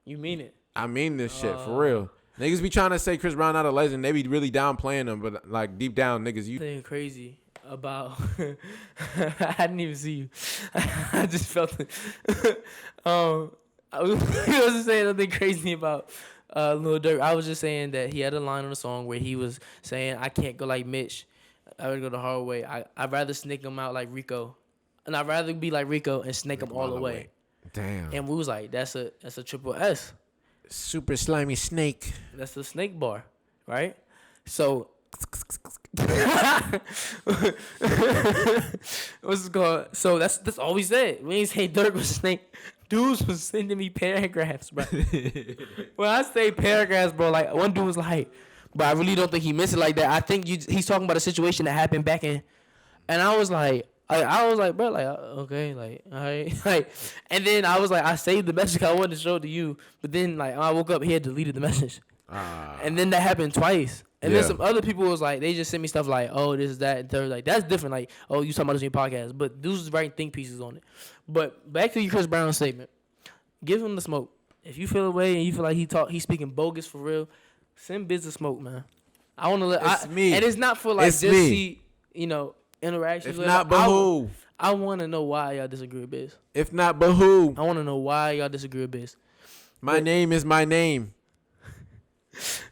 You mean it? I mean this shit for real. Niggas be trying to say Chris Brown not a legend. They be really downplaying him, but like deep down, niggas, you saying crazy about. I didn't even see you. I just felt it. I wasn't saying nothing crazy about Lil Durk. I was just saying that he had a line on the song where he was saying, "I can't go like Mitch. I would go the hard way. I'd rather snake him out like Rico, and I'd rather be like Rico and snake him all the way." Damn. And we was like, "That's a triple S." Super slimy snake. That's the snake bar, right? So, what's it called? So that's all we said. We ain't say Durk was a snake. Dudes was sending me paragraphs, bro. When I say paragraphs, bro, like one dude was like, "But I really don't think he meant it like that. I think he's talking about a situation that happened back in," and I was like, bro, like, okay, like, all right, like, and then I was like, I saved the message. I wanted to show it to you, but then like I woke up, he had deleted the message, and then that happened twice. And then some other people was like, they just sent me stuff like, oh, this is that, and third, like that's different. Like, oh, you talking about this in your podcast, but dudes was writing think pieces on it. But back to your Chris Brown statement, give him the smoke. If you feel away and you feel like he's speaking bogus for real, send Bizz the smoke, man. I want to let me, and it's not for like it's just me. See, you know. Interactions. If not, behoove. I want to know why y'all disagree with Bizz. If not, behoove. I want to know why y'all disagree with Bizz. My name is my name.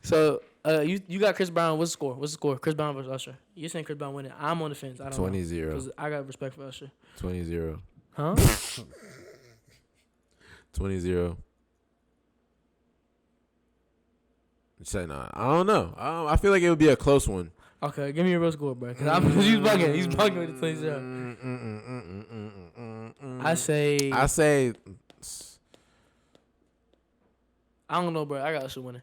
So, you got Chris Brown. What's the score? Chris Brown versus Usher. You're saying Chris Brown winning. I'm on the fence. I don't 20-0. know. Because I got respect for Usher. 20-0. Huh? 20-0. Say nah. I don't know. I feel like it would be a close one. Okay, give me your real score, bro. Cause he's bugging. He's bugging with the 20-0. I say. I don't know, bro. I got Usher winning.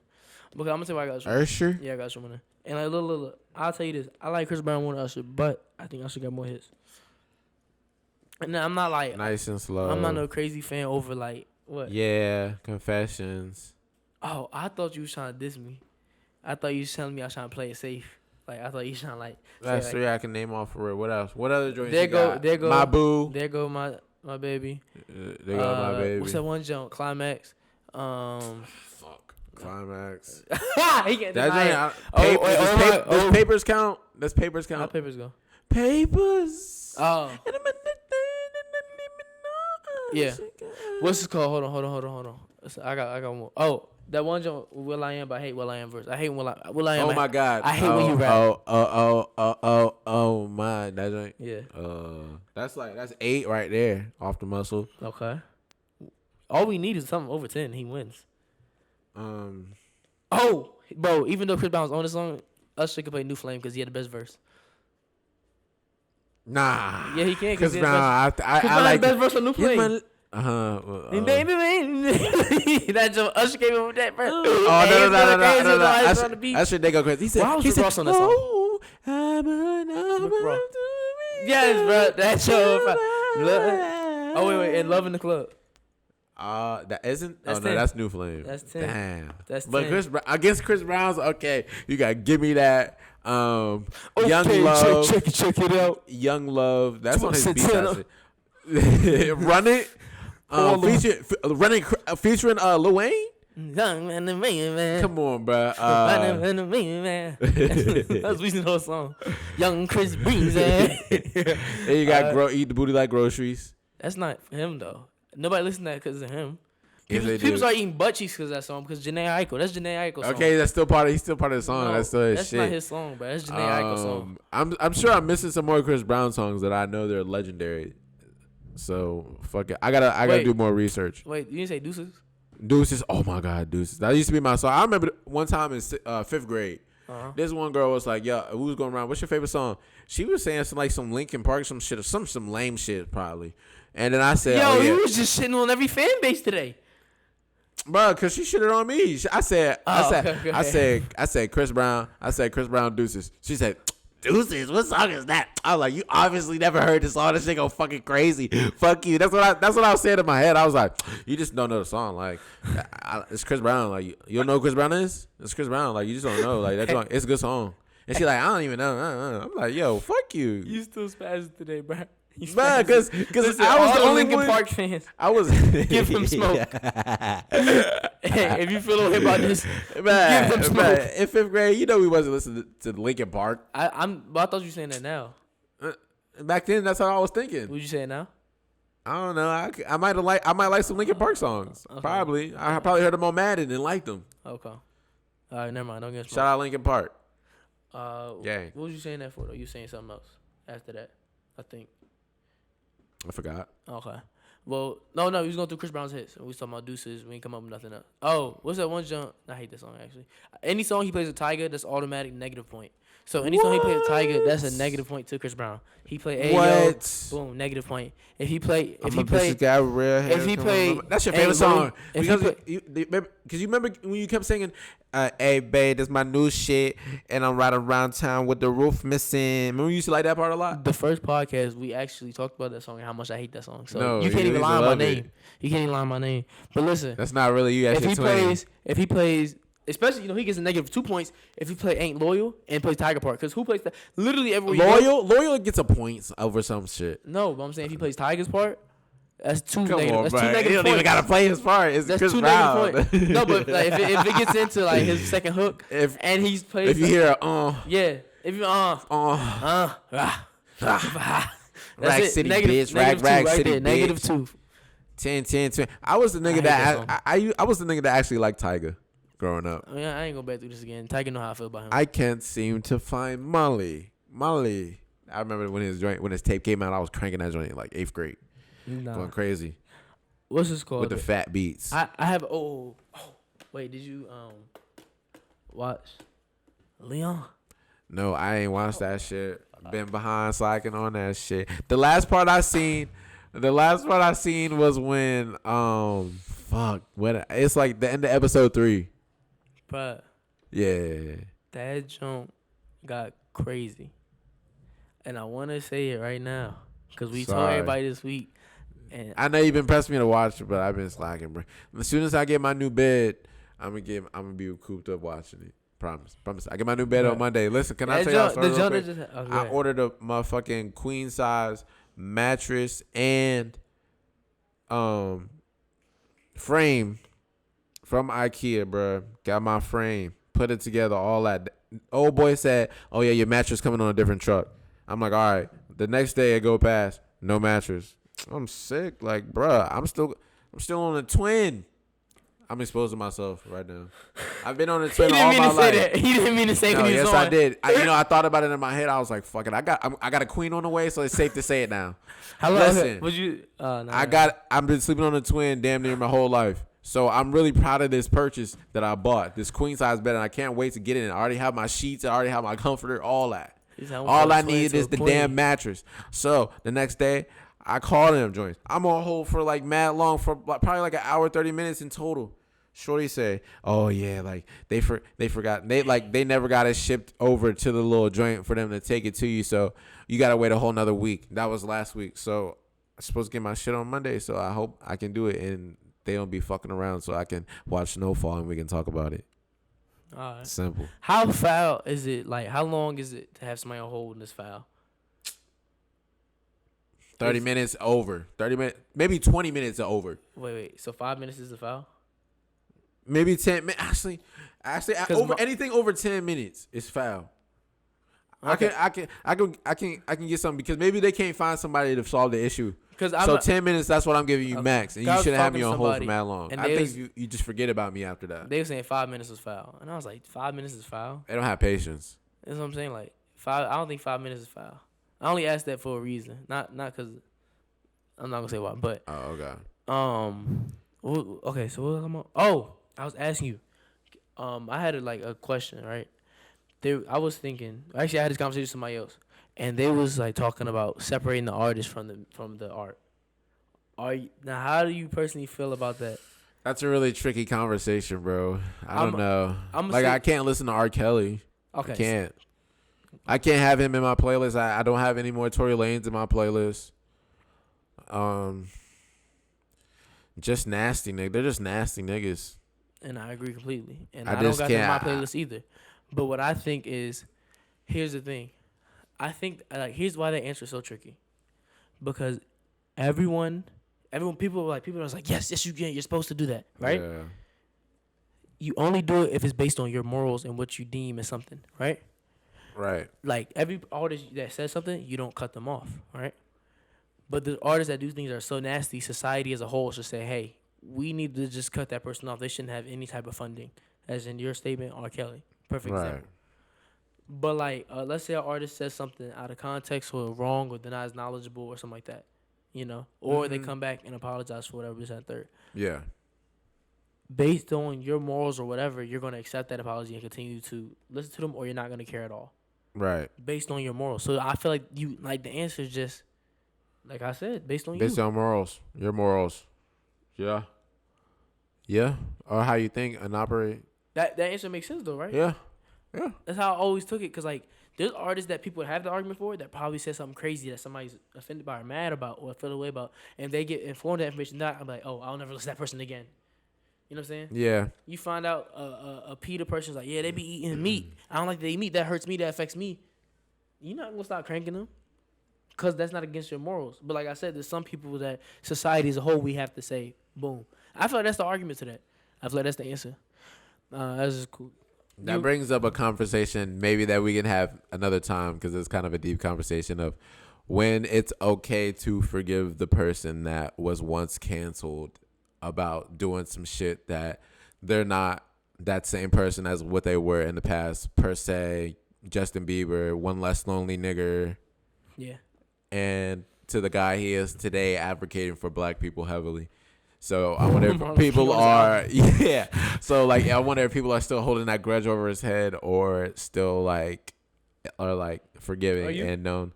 Because I'm gonna tell you why I got Usher. Usher? Yeah, I got Usher winning. And like, look. I'll tell you this. I like Chris Brown more than Usher, but I think Usher got more hits. And I'm not like nice and slow. I'm not no crazy fan over like what? Yeah, Confessions. Oh, I thought you was trying to diss me. I thought you was telling me I was trying to play it safe. Like I thought you was trying to like. That's three I can name off for real. What else? What other joints? There go my boo. There go my baby. There go my baby. What's that one jump? Climax. Fuck. Climax. He can't deny it. Does Papers count? Does Papers count? How Papers go? Papers. Oh. Yeah. What's it called? Hold on. I got one more. Oh, that one jump, Will I Am, but I hate Will I Am verse. I hate Will I Am. Oh my God. I hate when you rap. Oh my. That joint. Yeah. That's 8 right there off the muscle. Okay. All we need is something over 10. He wins. Oh, bro. Even though Chris Brown was on the song, Usher could play New Flame because he had the best verse. Nah. Yeah, he can. Chris Brown. I like the best verse on New Flame. That joke, Usher came in with that verse. Oh no. Usher, they go crazy. He said, why was Ross on that song? Yes, bro. That's your. Oh wait, and Love in the Club. That isn't. That's 10. That's New Flame. That's 10. Damn. That's 10. But against Chris Brown's, okay, you gotta give me that. Okay, Young Love. Check it out. Young Love. That's on his beat. Run it. Featuring Lil Wayne. Come on, bro. That's the whole song. Young Chris Breeze. Then you got Eat the Booty Like Groceries. That's not for him though. Nobody listen to that because of him. Yes, People start eating butt cheeks because of that song. Because Jhené Aiko. That's Jhené Aiko's song. Okay, that's still part of. He's still part of the song. No, that's still his that's shit. That's not his song, bro. That's Jhené Aiko's song. I'm sure I'm missing some more Chris Brown songs that I know they're legendary. So fuck it. I gotta do more research. Wait, you didn't say Deuces? Deuces. Oh my God, Deuces. That used to be my song. I remember one time in 5th grade. This one girl was like, "Yo, we was going around. What's your favorite song?" She was saying some Linkin Park, some shit, or some lame shit probably. And then I said, "Yo, you was just shitting on every fan base today, bro." Cause she shitted on me. I said Chris Brown. I said Chris Brown Deuces. She said, "Deuces, what song is that?" I was like, "You obviously never heard this song. This shit go fucking crazy. Fuck you." That's what I was saying in my head. I was like, "You just don't know the song. Like, it's Chris Brown. Like, you don't know who Chris Brown is? It's Chris Brown. Like, you just don't know. Like, that song. It's a good song. And she like, I don't even know. I'm like, yo, fuck you. You still spazzing today, bro. Man, because I was the only Linkin one. Park fans. I was Give him smoke. Hey, if you feel okay about this, give him smoke. Man, in 5th grade, you know we wasn't listening to Linkin Park. I thought you were saying that now. Back then, that's how I was thinking. What you saying now? I don't know. I might like some Linkin Park songs. Okay. Probably. I probably heard them on Madden and liked them. Okay. All right, never mind. Don't get smoke. Shout out Linkin Park. Yeah. What was you saying that for though? You saying something else after that? I think. I forgot. Okay. Well, no, we was going through Chris Brown's hits. We was talking about Deuces. We ain't come up with nothing else. Oh, what's that one jump? I hate that song, actually. Any song he plays with Tyga, that's automatic negative point. So any song he plays with Tyga, that's a negative point to Chris Brown. He play Ayo, boom, negative point. If he plays, that's your favorite song. Because you remember when you kept singing, hey, babe, that's my new shit, and I'm riding around town with the roof missing. Remember you used to like that part a lot? The first podcast, we actually talked about that song and how much I hate that song. So no, you can't even lie on my name. You can't even lie on my name. But listen. That's not really you. If he plays, especially, he gets a negative 2 points if he play Ain't Loyal and plays Tiger Park. Because who plays that? Literally everywhere. Loyal gets a point over some shit. No, but I'm saying if he plays Tiger's part, that's two Come negative. on, that's bro. two negative He don't points. even gotta play his part. It's that's Chris 2 Brown. negative points. No, but like, if it gets into like his second hook and he's plays, if you hear yeah, if you Rack City bitch, Rack City bitch. Negative 2. 10. I was the nigga that I was the nigga that actually liked Tyga growing up. I mean, I ain't going back through this again. Tyga know how I feel about him. I can't seem to find Molly. I remember when his tape came out, I was cranking that joint in like 8th grade. Going crazy. What's this called? With the fat beats. I have wait, did you watch Leon? No, I ain't watched that shit. Been behind slacking on that shit. The last part I seen was when it's like the end of episode 3. But yeah, that jump got crazy, and I want to say it right now because we told everybody this week. And I know you've been pressing me to watch it, but I've been slacking, bro. As soon as I get my new bed, I'm gonna be cooped up watching it. Promise. I get my new bed on Monday. Listen, can I tell y'all something real quick? I ordered a motherfucking queen size mattress and frame from IKEA, bro. Got my frame, put it together, all that. Old boy said, "Oh yeah, your mattress coming on a different truck." I'm like, all right. The next day I go past, no mattress. I'm sick, like, bro. I'm still on a twin. I'm exposing myself right now. I've been on a twin all my life. He didn't mean to say that. Yes, I did. I thought about it in my head. I was like, fuck it. I got a queen on the way, so it's safe to say it now. Listen, would you? I've been sleeping on a twin damn near my whole life. So I'm really proud of this purchase that I bought. This queen size bed, and I can't wait to get it in. I already have my sheets. I already have my comforter. All that. All I need is the damn mattress. So the next day, I called them joints. I'm on hold for like mad long, for probably like an hour, 30 minutes in total. Shorty say, "Oh yeah, like they forgot. They never got it shipped over to the little joint for them to take it to you. So you gotta wait a whole nother week. That was last week. So I'm supposed to get my shit on Monday. So I hope I can do it and they don't be fucking around. So I can watch Snowfall and we can talk about it. All right. Simple. How foul is it? Like, how long is it to have somebody on hold in this foul? 30 minutes over. 30 minutes, maybe 20 minutes are over. Wait. So 5 minutes is the foul? Maybe 10 minutes. Actually, over anything over 10 minutes is foul. Okay. I can get something because maybe they can't find somebody to solve the issue. So 10 minutes, that's what I'm giving you max, and you shouldn't have me on hold for that long. I think you just forget about me after that. They were saying 5 minutes was foul, and I was like, 5 minutes is foul? They don't have patience. That's what I'm saying. Like I don't think 5 minutes is foul. I only asked that for a reason, not because I'm not gonna say why, but oh god. Okay, so what was I talking about? Oh, I was asking you. I had a question, right? I was thinking. Actually, I had this conversation with somebody else, and they was like talking about separating the artist from the art. Now, how do you personally feel about that? That's a really tricky conversation, bro. I don't know. I can't listen to R. Kelly. Okay, I can't have him in my playlist. I don't have any more Tory Lanez in my playlist. Just nasty niggas. They're just nasty niggas. And I agree completely. And I don't got them in my can't. playlist either. But what I think is, Here's the thing. I think here's why the answer is so tricky. Because everyone people are like, yes, you can. You're supposed to do that, right? Yeah. You only do it if it's based on your morals and what you deem as something, right? Right. Like every artist that says something, you don't cut them off, right? But the artists that do things that are so nasty, society as a whole should say, hey, we need to just cut that person off. They shouldn't have any type of funding, as in your statement, R. Kelly. Perfect example. But like, let's say an artist says something out of context or wrong or they're not as knowledgeable or something like that, or they come back and apologize for whatever this and third. Yeah. Based on your morals or whatever, you're going to accept that apology and continue to listen to them, or you're not going to care at all. Right. Based on your morals. So I feel like the answer is just, like I said, based on you. Based on morals. Your morals. Yeah. Yeah. Or how you think and operate. That answer makes sense though, right? Yeah. Yeah. That's how I always took it. Because like, there's artists that people have the argument for that probably said something crazy that somebody's offended by or mad about or feel away about. And they get informed of that information. I'm like, oh, I'll never listen to that person again. You know what I'm saying? Yeah. You find out a PETA person's like, yeah, they be eating meat. I don't like they eat meat. That hurts me. That affects me. You're not going to stop cranking them because that's not against your morals. But like I said, there's some people that society as a whole, we have to say, boom. I feel like that's the argument to that. I feel like that's the answer. That's just cool. That brings up a conversation maybe that we can have another time because it's kind of a deep conversation of when it's okay to forgive the person that was once canceled about doing some shit that they're not that same person as what they were in the past, per se. Justin Bieber, one less lonely nigger. Yeah. And to the guy he is today advocating for black people heavily. So I wonder if people are, yeah. So like, I wonder if people are still holding that grudge over his head or still forgiving and known.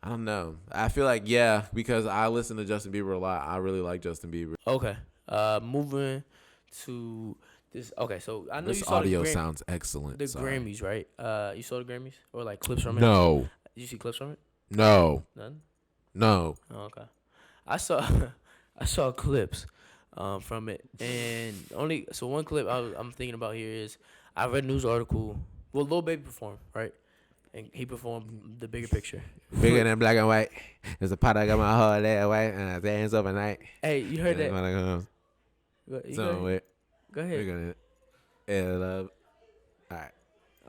I don't know. I feel like, yeah, because I listen to Justin Bieber a lot. I really like Justin Bieber. Okay. Moving to this. Okay, so I know this you saw audio the sounds excellent. Grammys, right? You saw the Grammys or like clips from it? No. Did you see clips from it? No. None? No. Oh, okay. I saw clips from it, and one clip I'm thinking about here is I read a news article. Well, Lil Baby performed, right? And he performed The Bigger Picture. Bigger than black and white. There's a pot I got my whole leg white and I dance overnight. Hey, you heard that? Go ahead. Bigger than love.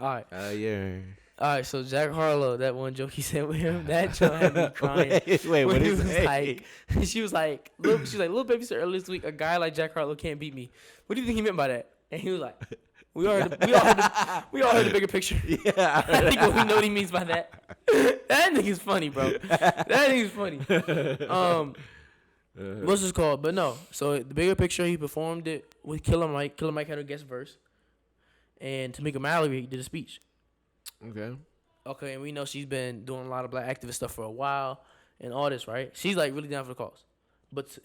All right. Yeah. All right, so Jack Harlow, that one joke he said with him, that joke had me crying. Wait, what is it? She was like, Lil Baby said earlier this week, a guy like Jack Harlow can't beat me. What do you think he meant by that? And he was like, we all heard the bigger picture. Yeah, I think we know what he means by that. That nigga's funny, bro. That nigga's funny. What's this called? But no. So The Bigger Picture, he performed it with Killer Mike. Killer Mike had a guest verse, and Tamika Mallory did a speech. Okay, and we know she's been doing a lot of black activist stuff for a while and all this, right? She's like really down for the cause. But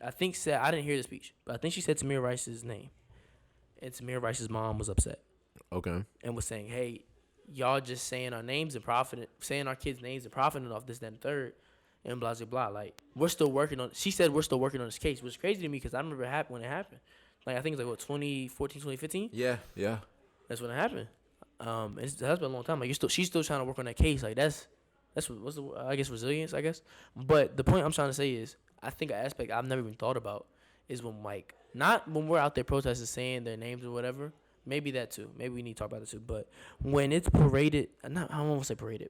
I think said, I didn't hear the speech, but I think she said Tamir Rice's name. And Tamir Rice's mom was upset. Okay. And was saying, hey, y'all just saying our names and saying our kids' names and profiting off this, that, and third, and blah, blah, blah. Like, we're still working on, she said we're still working on this case, which is crazy to me because I remember it happened when it happened. Like, I think it was like, 2014, 2015? Yeah. That's when it happened. That's been a long time. Like she's still trying to work on that case. Like that's what's the I guess resilience. I guess. But the point I'm trying to say is, I think an aspect I've never even thought about is when not when we're out there protesting saying their names or whatever. Maybe that too. Maybe we need to talk about it too. But when it's paraded, I don't want to say paraded.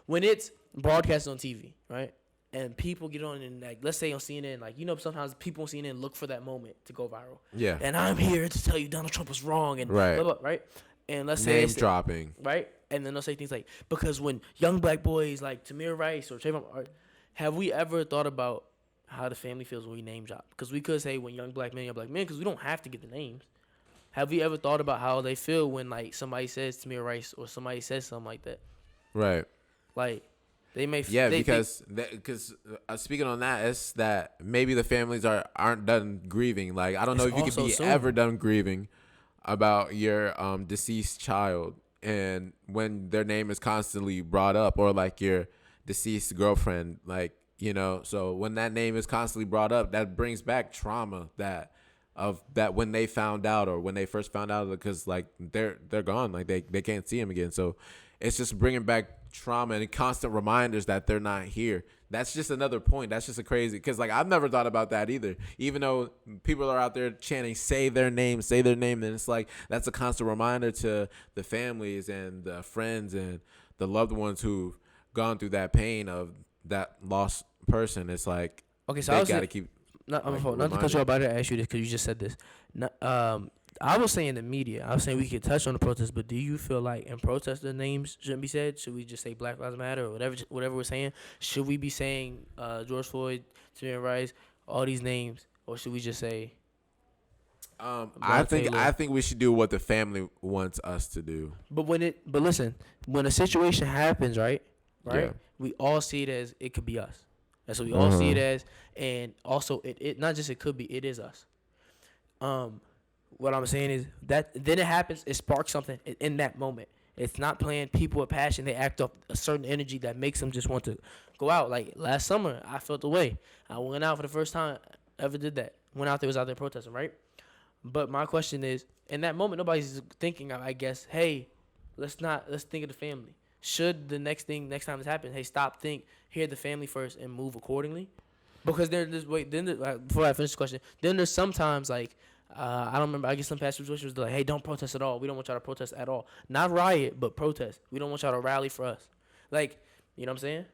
When it's broadcasted on TV, right? And people get on and like, let's say on CNN, like sometimes people on CNN look for that moment to go viral. Yeah. And I'm here to tell you Donald Trump was wrong and blah, blah, right. And let's say name dropping, right? And then they'll say things like, because when young black boys like Tamir Rice or Trayvon, have we ever thought about how the family feels when we name drop? Because we could say when young black men, because we don't have to get the names. Have we ever thought about how they feel when like somebody says Tamir Rice or somebody says something like that? Right. Like they may. Yeah, because speaking on that, it's that maybe the families aren't done grieving. Like I don't know if you could be ever done grieving about your deceased child, and when their name is constantly brought up, or like your deceased girlfriend, like so when that name is constantly brought up, that brings back trauma that when they found out or when they first found out, because like they're gone, like they can't see him again. So it's just bringing back trauma and constant reminders that they're not here. That's just another point. That's just a crazy, because like I've never thought about that either. Even though people are out there chanting, say their name, and it's like that's a constant reminder to the families and the friends and the loved ones who've gone through that pain of that lost person. It's like, okay, so they I gotta keep. Not to cut you off, but I ask you this because you just said this. I was saying the media. I was saying we could touch on the protest, but do you feel like in protest the names shouldn't be said? Should we just say Black Lives Matter or whatever we're saying? Should we be saying George Floyd, Tamir Rice, all these names, or should we just say? I think we should do what the family wants us to do. But listen, when a situation happens, right, Yeah. we all see it as it could be us. That's what we all see it as, and also it not just it could be, it is us. What I'm saying is that then it happens, it sparks something in that moment. It's not playing people with passion. They act off a certain energy that makes them just want to go out. Like last summer, I felt the way. I went out for the first time I ever did that. Went out there, was out there protesting, right? But my question is, in that moment, nobody's thinking, I guess, hey, let's think of the family. Should the next time this happens, hey, stop, think, hear the family first and move accordingly? Because before I finish the question, then there's sometimes like, I don't remember, I guess some past situations was like, hey, don't protest at all. We don't want y'all to protest at all. Not riot, but protest. We don't want y'all to rally for us. Like, you know what I'm saying?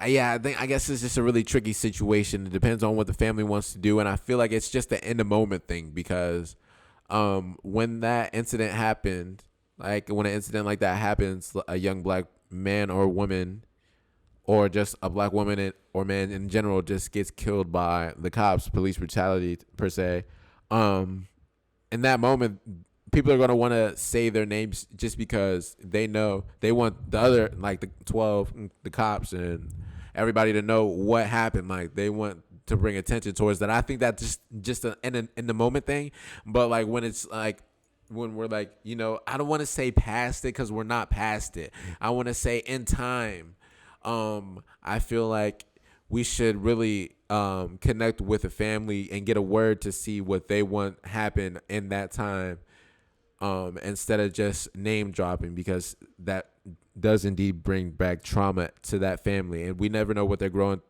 Yeah, I guess it's just a really tricky situation. It depends on what the family wants to do, and I feel like it's just the in the moment thing because when that incident happened, like when an incident like that happens, a young black man or woman, or just a black woman or man in general, just gets killed by the cops, police brutality per se. In that moment, people are going to want to say their names just because they know they want the other, like the 12, the cops and everybody to know what happened. Like they want to bring attention towards that. I think that's just in the moment thing. But like when it's like, when we're like, I don't want to say past it because we're not past it. I want to say in time. I feel like we should really connect with the family and get a word to see what they want happen in that time, instead of just name dropping, because that does indeed bring back trauma to that family, and we never know what they're going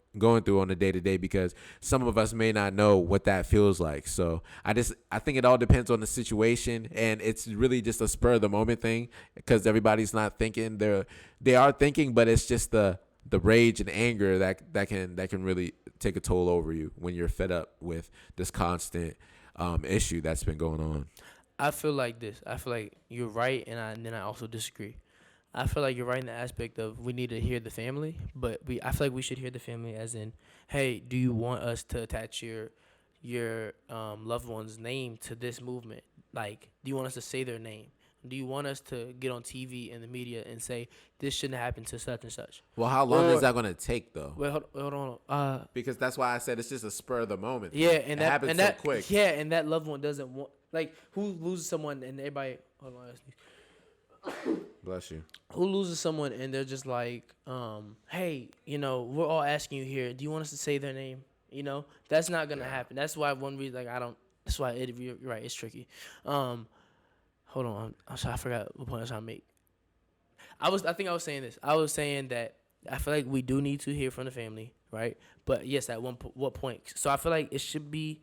through on a day-to-day, because some of us may not know what that feels like. So I think it all depends on the situation, and it's really just a spur of the moment thing, because everybody's not thinking. They are thinking, but it's just the rage and anger that can really take a toll over you when you're fed up with this constant issue that's been going on. I feel like this. I feel like you're right, and then I also disagree. I feel like you're right in the aspect of we need to hear the family, but I feel like we should hear the family as in, hey, do you want us to attach your loved one's name to this movement? Like, do you want us to say their name? Do you want us to get on TV and the media and say this shouldn't happen to such and such? Well, how long is that going to take, though? Wait, hold on. Because that's why I said it's just a spur of the moment. Yeah, and that happens so quick. Yeah, and that loved one doesn't want, like, who loses someone and everybody. Hold on, Bless you. who loses someone and they're just like, hey, we're all asking you here. Do you want us to say their name? That's not gonna happen. That's why one reason, like, I don't. That's why you're right. It's tricky. Hold on. I'm sorry, I forgot what point I was trying to make. I think I was saying this. I was saying that I feel like we do need to hear from the family, right? But yes, at what point? So I feel like it should be,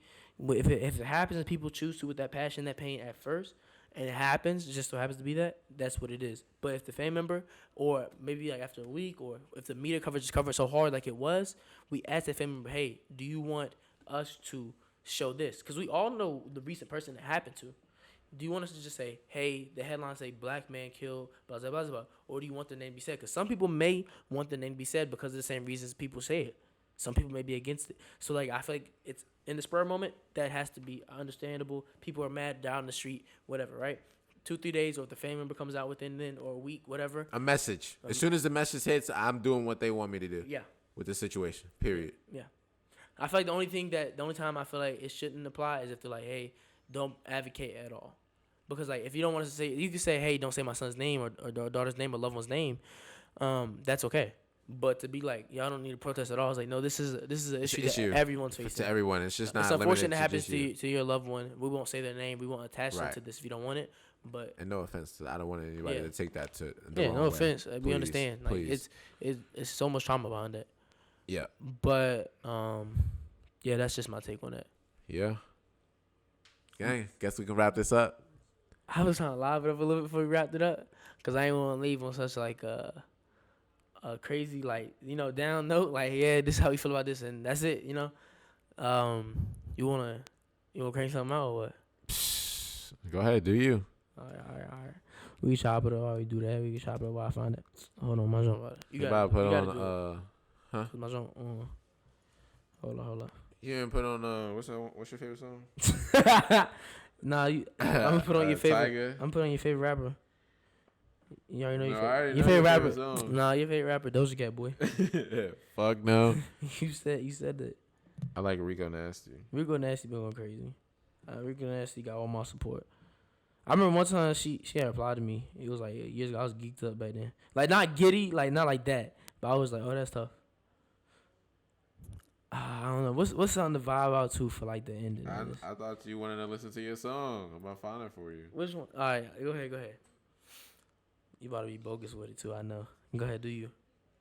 if it happens and people choose to with that passion, that pain at first, and it happens, it just so happens to be that's what it is. But if the family member, or maybe like after a week, or if the media coverage is covered so hard like it was, we ask the family member, hey, do you want us to show this? Because we all know the recent person that happened to. Do you want us to just say, hey, the headlines say black man killed, blah, blah, blah, blah, or do you want the name to be said? Because some people may want the name to be said because of the same reasons people say it. Some people may be against it. So, like, I feel like it's in the spur moment, that has to be understandable. People are mad down the street, whatever, right? 2-3 days, or if the family member comes out within then, or a week, whatever. A message. As soon as the message hits, I'm doing what they want me to do. Yeah. With the situation, period. Yeah. I feel like the only time I feel like it shouldn't apply is if they're like, hey, don't advocate at all. Because, like, if you don't want us to say, you can say, hey, don't say my son's name or daughter's name or loved one's name. That's okay. But to be like, y'all don't need to protest at all. It's like, no, this is an issue that everyone's facing. To everyone. It's just not. It's unfortunate it happens to your loved one. We won't say their name. We won't attach them to this if you don't want it. But and no offense I don't want anybody to take that to the wrong no way. offense. We understand. Like please. It's so much trauma behind that. Yeah. But that's just my take on that. Yeah. Gang, guess we can wrap this up. I was trying to live it up a little bit before we wrapped it up, cause I ain't want to leave on such like a crazy down note. Like, yeah, this is how we feel about this, and that's it. You wanna crank something out or what? Go ahead, do you? All right. We can chop it up while we do that. We can chop it up while I find it. Hold on, my jump. You gotta put on huh? My jump. Hold on. You didn't put on what's your favorite song? Nah, I'm gonna put on your favorite. Tiger. I'm putting on your favorite rapper. You already know your favorite rapper. Song. Nah, your favorite rapper, Doja Cat, boy. Fuck no. You said that. I like Rico Nasty. Rico Nasty been going crazy. Rico Nasty got all my support. I remember one time she had replied to me. It was like years ago. I was geeked up back then. Like not giddy, like not like that. But I was like, oh, that's tough. I don't know. What's something to vibe out to for like the ending? I thought you wanted to listen to your song. I'm gonna find it for you. Which one? All right, go ahead. You about to be bogus with it too. I know. Go ahead, do you?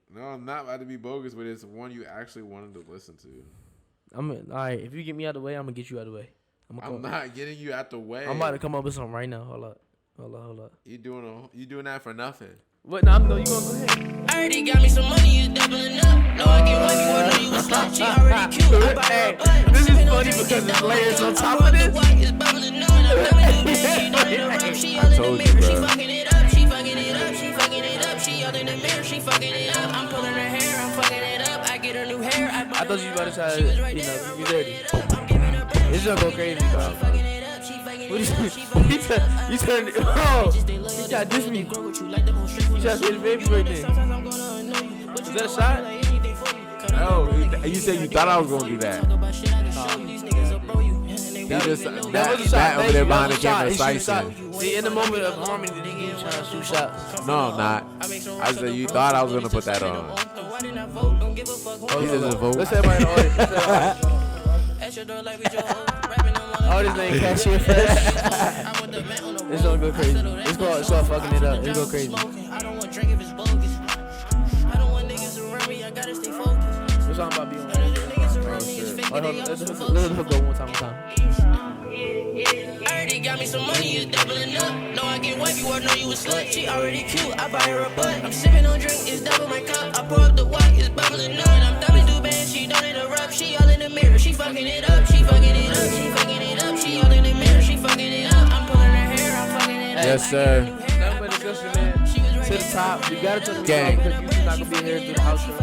No, I'm not about to be bogus, but it's one you actually wanted to listen to. All right. If you get me out of the way, I'm gonna get you out of the way. I'm not getting you out the way. I'm about to come up with something right now. Hold up. You doing that for nothing? What? No, you gonna go ahead. I already got me some money, you doubling up. No, I get money, you know you was slut. She already cute. I buy her a butt. This is funny because there's layers on top of this. It's bubbling up, and I'm coming to bed. She don't need a rub. She all in the mirror. She fucking it up. She fucking it up. She fucking it up. She all in the mirror. She fucking it up. I'm pulling her hair. I'm fucking it up. I get her new hair. I thought you about to try to, be dirty. It's gonna go crazy, bro. What is you turned it? Oh, you tried to diss me. You tried to say the baby right there. Was that a shot? No, you said you thought I was gonna do that. That over there behind the camera slicing. See, in the moment of harmony, the nigga trying to shoot shots. No, I'm not. I said you thought I was gonna put that on. He says a vote. Let's say everybody in the audience. All this name cashier fresh. It's gonna go crazy. It's called fucking it up. It's go crazy. I don't want drink if it's bogus. I don't want niggas around me. I gotta stay focused. What's talking about being on Niggas around me is fake. Let's go one time. I already got me some money, you doubling up. No, I get wife, you already know you a slut. She already cute, I buy her a butt. I'm sipping on drink, it's double my cup. I pour up the white, it's bubbling up. And I'm thumbing through band, she don't interrupt. She all in the mirror, she fucking it up. She fucking it up, she fucking it up. She all in the mirror, she fucking it up. I'm pulling her hair, I'm fucking it up. Yes, sir. Nothing but discussion, man. To the top, we gotta turn the music off because you're not gonna be here through the outro.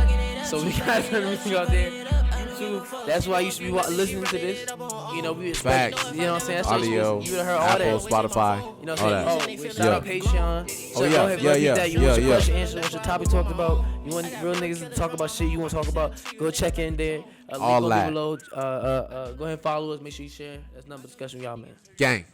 So we gotta turn the music out there. That's why you should be listening to this. We expect, facts. You know what I'm saying? Audio, you heard all Apple, that. Spotify, You know what all I'm that. saying? Shout out Patreon. Oh, yeah, Go ahead, yeah. that. You want your question answered? What your topic talked about? You want real niggas to talk about shit you want to talk about? Go check in there. All that. Below. Go ahead and follow us. Make sure you share. That's nothing but discussion with y'all, man. Gang.